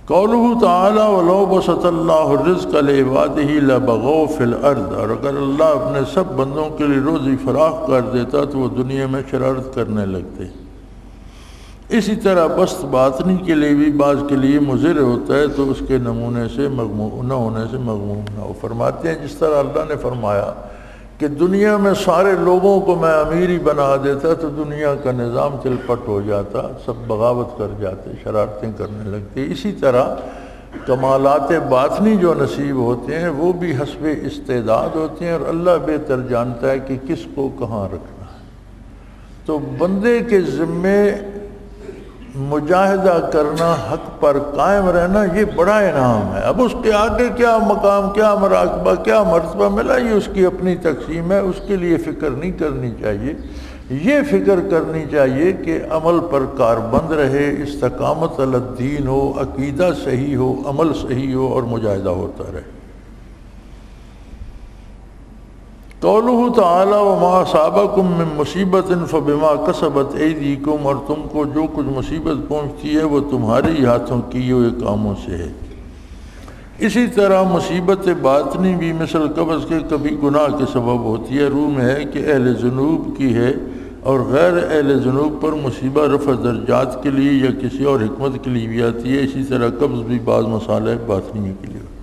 قولہ تعالی وَلَوْ بَسَطَ اللَّهُ الرِّزْقَ لِعِبَادِهِ لَبَغَوْا فِي الْأَرْضِ، اور اگر اللہ اپنے سب بندوں کے لیے روزی فراخ کر دیتا تو وہ دنیا میں شرارت کرنے لگتے۔ اسی طرح بست باطنی کے لیے بھی بعض کے لیے مضر ہوتا ہے تو اس کے نمونے سے مغموم نہ ہونے سے مغموم نہ ہو۔ فرماتے ہیں جس طرح اللہ نے فرمایا کہ دنیا میں سارے لوگوں کو میں امیر ہی بنا دیتا تو دنیا کا نظام چلپٹ ہو جاتا، سب بغاوت کر جاتے، شرارتیں کرنے لگتے۔ اسی طرح کمالات باطنی جو نصیب ہوتے ہیں وہ بھی حسب استعداد ہوتے ہیں، اور اللہ بہتر جانتا ہے کہ کس کو کہاں رکھنا ہے۔ تو بندے کے ذمے مجاہدہ کرنا، حق پر قائم رہنا، یہ بڑا انعام ہے۔ اب اس کے آگے کیا مقام، کیا مراقبہ، کیا مرتبہ ملا، یہ اس کی اپنی تقسیم ہے، اس کے لیے فکر نہیں کرنی چاہیے۔ یہ فکر کرنی چاہیے کہ عمل پر کاربند رہے، استقامت علی الدین ہو، عقیدہ صحیح ہو، عمل صحیح ہو، اور مجاہدہ ہوتا رہے۔ قولہ تعالی وما اصابکم من مصیبت فبما کسبت ایدیکم، اور تم کو جو کچھ مصیبت پہنچتی ہے وہ تمہاری ہاتھوں کیے ہوئے کاموں سے ہے۔ اسی طرح مصیبت باطنی بھی مثل قبض کے کبھی گناہ کے سبب ہوتی ہے۔ روح میں ہے کہ اہل ذنوب کی ہے، اور غیر اہل ذنوب پر مصیبہ رفع درجات کے لیے یا کسی اور حکمت کے لیے بھی آتی ہے۔ اسی طرح قبض بھی بعض مصالح باطنی کے لیے ہوتی ہے۔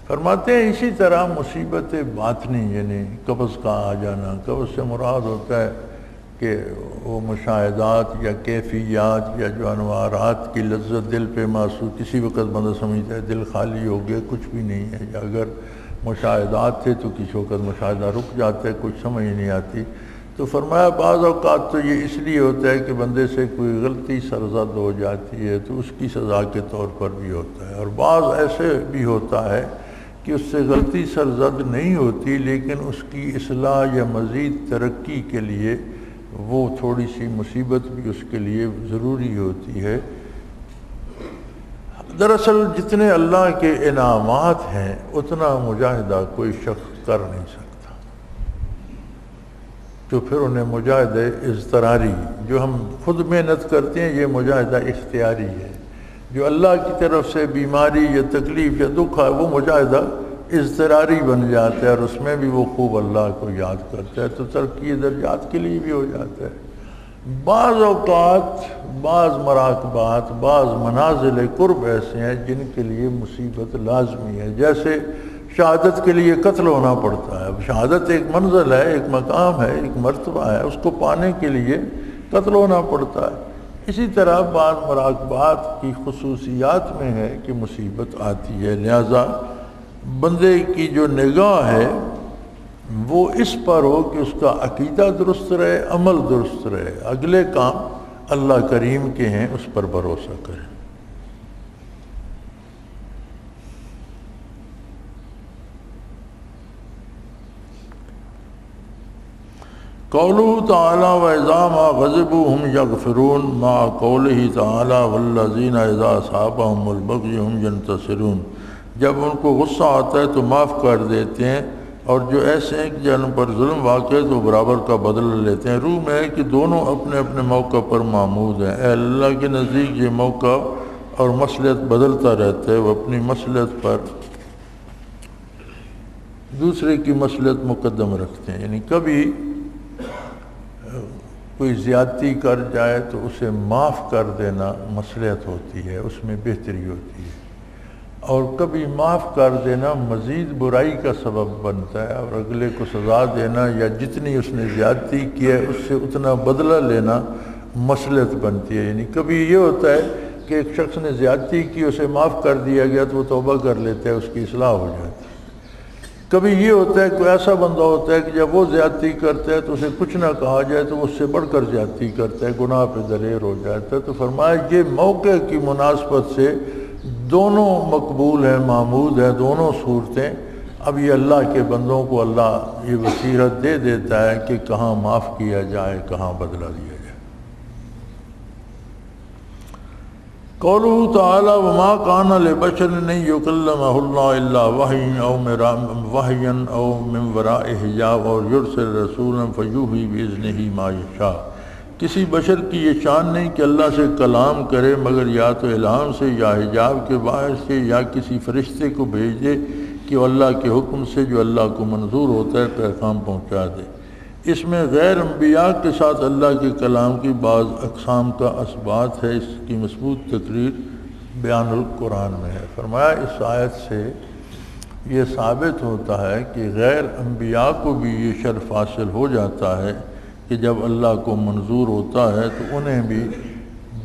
فرماتے ہیں اسی طرح مصیبت باطنی یعنی قبض کا آ جانا، قبض سے مراد ہوتا ہے کہ وہ مشاہدات یا کیفیات یا جو انوارات کی لذت دل پہ محسوس، کسی وقت بندہ سمجھتا ہے دل خالی ہو گیا، کچھ بھی نہیں ہے، یا اگر مشاہدات تھے تو کسی وقت مشاہدہ رک جاتا ہے، کچھ سمجھ نہیں آتی۔ تو فرمایا بعض اوقات تو یہ اس لیے ہوتا ہے کہ بندے سے کوئی غلطی سرزد ہو جاتی ہے تو اس کی سزا کے طور پر بھی ہوتا ہے، اور بعض ایسے بھی ہوتا ہے کہ اس سے غلطی سرزد نہیں ہوتی لیکن اس کی اصلاح یا مزید ترقی کے لیے وہ تھوڑی سی مصیبت بھی اس کے لیے ضروری ہوتی ہے۔ دراصل جتنے اللہ کے انعامات ہیں اتنا مجاہدہ کوئی شخص کر نہیں سکتا، تو پھر انہیں مجاہدہ اضطراری، جو ہم خود محنت کرتے ہیں یہ مجاہدہ اختیاری ہے۔ جو اللہ کی طرف سے بیماری یا تکلیف یا دکھ ہے وہ مجاہدہ اضطراری بن جاتا ہے، اور اس میں بھی وہ خوب اللہ کو یاد کرتا ہے تو ترقی درجات کے لیے بھی ہو جاتا ہے۔ بعض اوقات بعض مراقبات، بعض منازل قرب ایسے ہیں جن کے لیے مصیبت لازمی ہے، جیسے شہادت کے لیے قتل ہونا پڑتا ہے۔ شہادت ایک منزل ہے، ایک مقام ہے، ایک مرتبہ ہے، اس کو پانے کے لیے قتل ہونا پڑتا ہے۔ اسی طرح بعض مراقبات کی خصوصیات میں ہے کہ مصیبت آتی ہے، لہذا بندے کی جو نگاہ ہے وہ اس پر ہو کہ اس کا عقیدہ درست رہے، عمل درست رہے، اگلے کام اللہ کریم کے ہیں اس پر بھروسہ کرے۔ قولہ تعالی وَإِذَا مَا غَضِبُوا هُمْ يَغْفِرُونَ مع قولہ تعالی وَالَّذِينَ إِذَا أَصَابَهُمُ الْبَغْيُ هُمْ يَنْتَصِرُونَ، جب ان کو غصہ آتا ہے تو معاف کر دیتے ہیں، اور جو ایسے ہیں کہ جن پر ظلم واقع ہے تو برابر کا بدلہ لیتے ہیں۔ روح میں ہے کہ دونوں اپنے اپنے موقع پر معمود ہیں۔ اے اللہ کے نزدیک یہ موقع اور مصلحت بدلتا رہتا ہے، وہ اپنی مصلحت پر دوسرے کی مصلحت مقدم رکھتے ہیں۔ یعنی کبھی کوئی زیادتی کر جائے تو اسے معاف کر دینا مصلحت ہوتی ہے، اس میں بہتری ہوتی ہے، اور کبھی معاف کر دینا مزید برائی کا سبب بنتا ہے، اور اگلے کو سزا دینا یا جتنی اس نے زیادتی کی ہے اس سے اتنا بدلہ لینا مصلحت بنتی ہے۔ یعنی کبھی یہ ہوتا ہے کہ ایک شخص نے زیادتی کی، اسے معاف کر دیا گیا تو وہ توبہ کر لیتا ہے، اس کی اصلاح ہو جاتی ہے۔ کبھی یہ ہوتا ہے کوئی ایسا بندہ ہوتا ہے کہ جب وہ زیادتی کرتا ہے تو اسے کچھ نہ کہا جائے تو وہ اس سے بڑھ کر زیادتی کرتا ہے، گناہ پہ دلیر ہو جاتا ہے۔ تو فرمایا یہ موقع کی مناسبت سے دونوں مقبول ہیں، معمود ہیں دونوں صورتیں۔ اب یہ اللہ کے بندوں کو اللہ یہ بصیرت دے دیتا ہے کہ کہاں معاف کیا جائے، کہاں بدلہ دیا جائے۔ قولہ تعالی وما کان لبشر ان یکلمہ اللہ الا وحیا او من وراء حجاب اور یرسل رسولا فیوحی باذنہ ما یشاء، کسی بشر کی یہ شان نہیں کہ اللہ سے کلام کرے مگر یا تو الہام سے یا حجاب کے باعث سے یا کسی فرشتے کو بھیج دے کہ وہ اللہ کے حکم سے جو اللہ کو منظور ہوتا ہے پیغام پہنچا دے۔ اس میں غیر انبیاء کے ساتھ اللہ کے کلام کی بعض اقسام کا اثبات ہے، اس کی مضبوط تقریر بیان القرآن میں ہے۔ فرمایا اس آیت سے یہ ثابت ہوتا ہے کہ غیر انبیاء کو بھی یہ شرف حاصل ہو جاتا ہے کہ جب اللہ کو منظور ہوتا ہے تو انہیں بھی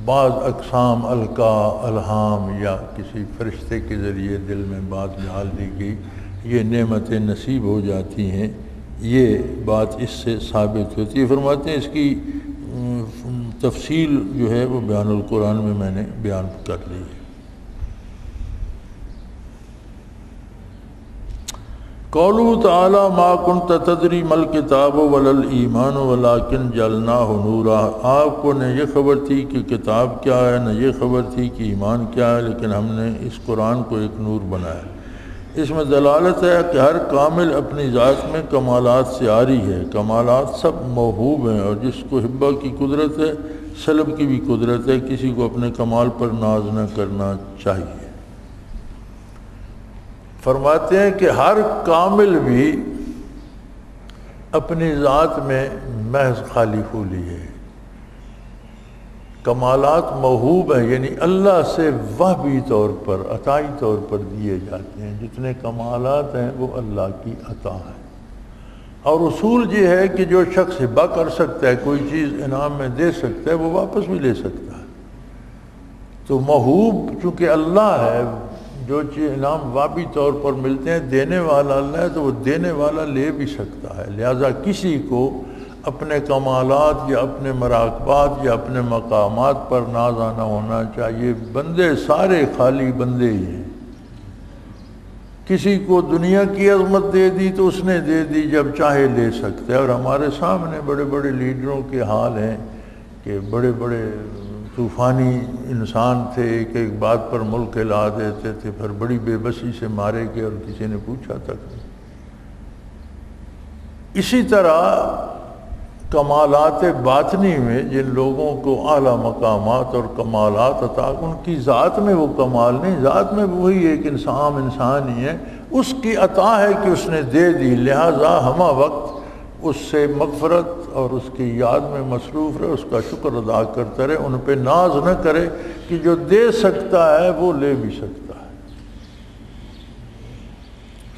بعض اقسام الہام یا کسی فرشتے کے ذریعے دل میں بات ڈال دی گئی، یہ نعمتیں نصیب ہو جاتی ہیں۔ یہ بات اس سے ثابت ہوتی ہے۔ فرماتے ہیں اس کی تفصیل جو ہے وہ بیان القرآن میں میں نے بیان کر لی ہے۔ قولہ تعالی ما کنت تدری ما الکتاب ولا الایمان ولکن جعلناہ نورا، آپ کو نہ یہ خبر تھی کہ کتاب کیا ہے، نہ یہ خبر تھی کہ ایمان کیا ہے، لیکن ہم نے اس قرآن کو ایک نور بنایا۔ اس میں دلالت ہے کہ ہر کامل اپنی ذات میں کمالات سے عاری ہے، کمالات سب موہوب ہیں، اور جس کو حبہ کی قدرت ہے سلب کی بھی قدرت ہے، کسی کو اپنے کمال پر ناز نہ کرنا چاہیے۔ فرماتے ہیں کہ ہر کامل بھی اپنی ذات میں محض خالی پھولی ہے، کمالات موہوب ہیں، یعنی اللہ سے وہبی طور پر عطائی طور پر دیے جاتے ہیں، جتنے کمالات ہیں وہ اللہ کی عطا ہے۔ اور اصول یہ ہے کہ جو شخص ہبہ کر سکتا ہے، کوئی چیز انعام میں دے سکتا ہے، وہ واپس بھی لے سکتا ہے۔ تو موہوب چونکہ اللہ ہے، جو چیز انعام وابی طور پر ملتے ہیں دینے والا اللہ ہے، تو وہ دینے والا لے بھی سکتا ہے۔ لہذا کسی کو اپنے کمالات یا اپنے مراقبات یا اپنے مقامات پر ناز نہ ہونا چاہیے۔ بندے سارے خالی بندے ہی ہیں۔ کسی کو دنیا کی عظمت دے دی تو اس نے دے دی، جب چاہے لے سکتے ہیں۔ اور ہمارے سامنے بڑے بڑے لیڈروں کے حال ہیں کہ بڑے بڑے طوفانی انسان تھے، ایک ایک بات پر ملک ہلا دیتے تھے، پھر بڑی بے بسی سے مارے گئے اور کسی نے پوچھا تک نہیں۔ اسی طرح کمالات باطنی میں جن لوگوں کو اعلیٰ مقامات اور کمالات عطا، ان کی ذات میں وہ کمال نہیں، ذات میں وہی ایک انسان ہی ہے، اس کی عطا ہے کہ اس نے دے دی، لہٰذا ہمہ وقت اس سے مغفرت اور اس کی یاد میں مصروف رہے، اس کا شکر ادا کرتا رہے، ان پہ ناز نہ کرے کہ جو دے سکتا ہے وہ لے بھی سکتا ہے۔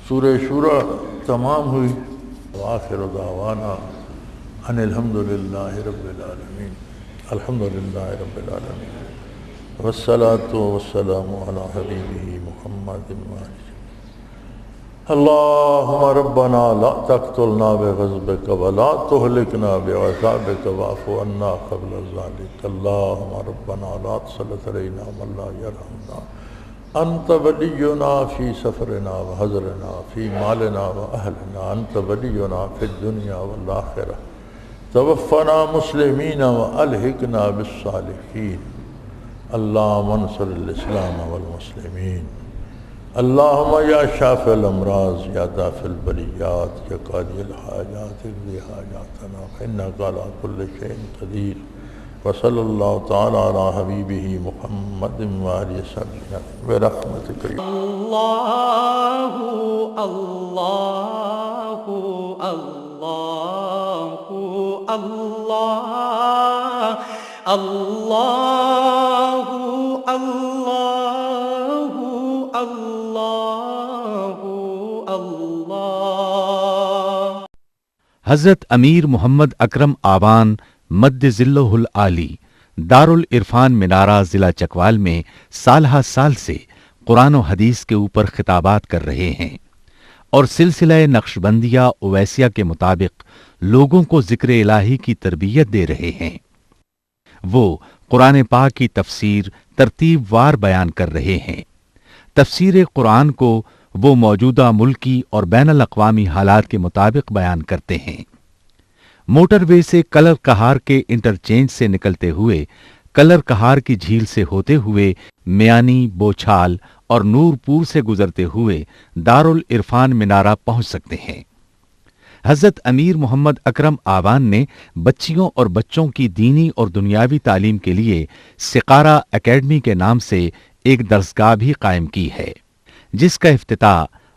سورہ شورى تمام ہوئی۔ وآخر دعوانا ان الحمدللہ رب العالمین، الحمدللہ رب العالمین، والصلاة والسلام علی حبیبہ محمد وآلہ۔ اللہم ربنا لا تقتلنا بغضبک ولا تہلکنا بعذابک واعف عنا قبل ذلک۔ اللہم ربنا لا تسلط علینا من لا یرحمنا، انت ولینا فی سفرنا وحضرنا فی مالنا واہلنا، انت ولینا فی الدنیا والآخرہ، توفنا مسلمین والحقنا بالصالحین۔ اللہم انصر الاسلام والمسلمین۔ اللہم یا شافع الامراض یا دافع البلیات یا قاضی الحاجات اقضی حاجاتنا فإنک علی کل شیء قدیر۔ وصلی اللہ تعالی علی حبیبہ محمد وآلہ وصحبہ برحمتک۔ اللہ اللہ اللہ اللہ اللہ اللہ۔ حضرت امیر محمد اکرم آوان مد ذلہ العالی دارالعرفان منارہ ضلع چکوال میں سالہ سال سے قرآن و حدیث کے اوپر خطابات کر رہے ہیں اور سلسلہ نقشبندیہ اویسیہ کے مطابق لوگوں کو ذکر الہی کی تربیت دے رہے ہیں۔ وہ قرآن پاک کی تفسیر ترتیب وار بیان کر رہے ہیں۔ تفسیر قرآن کو وہ موجودہ ملکی اور بین الاقوامی حالات کے مطابق بیان کرتے ہیں۔ موٹر وے سے کلر کہار کے انٹرچینج سے نکلتے ہوئے، کلر کہار کی جھیل سے ہوتے ہوئے، میانی، بوچھال اور نورپور سے گزرتے ہوئے دارالعرفان منارہ پہنچ سکتے ہیں۔ حضرت امیر محمد اکرم آوان نے بچیوں اور بچوں کی دینی اور دنیاوی تعلیم کے لیے سقارہ اکیڈمی کے نام سے ایک درسگاہ بھی قائم کی ہے، جس کا افتتاح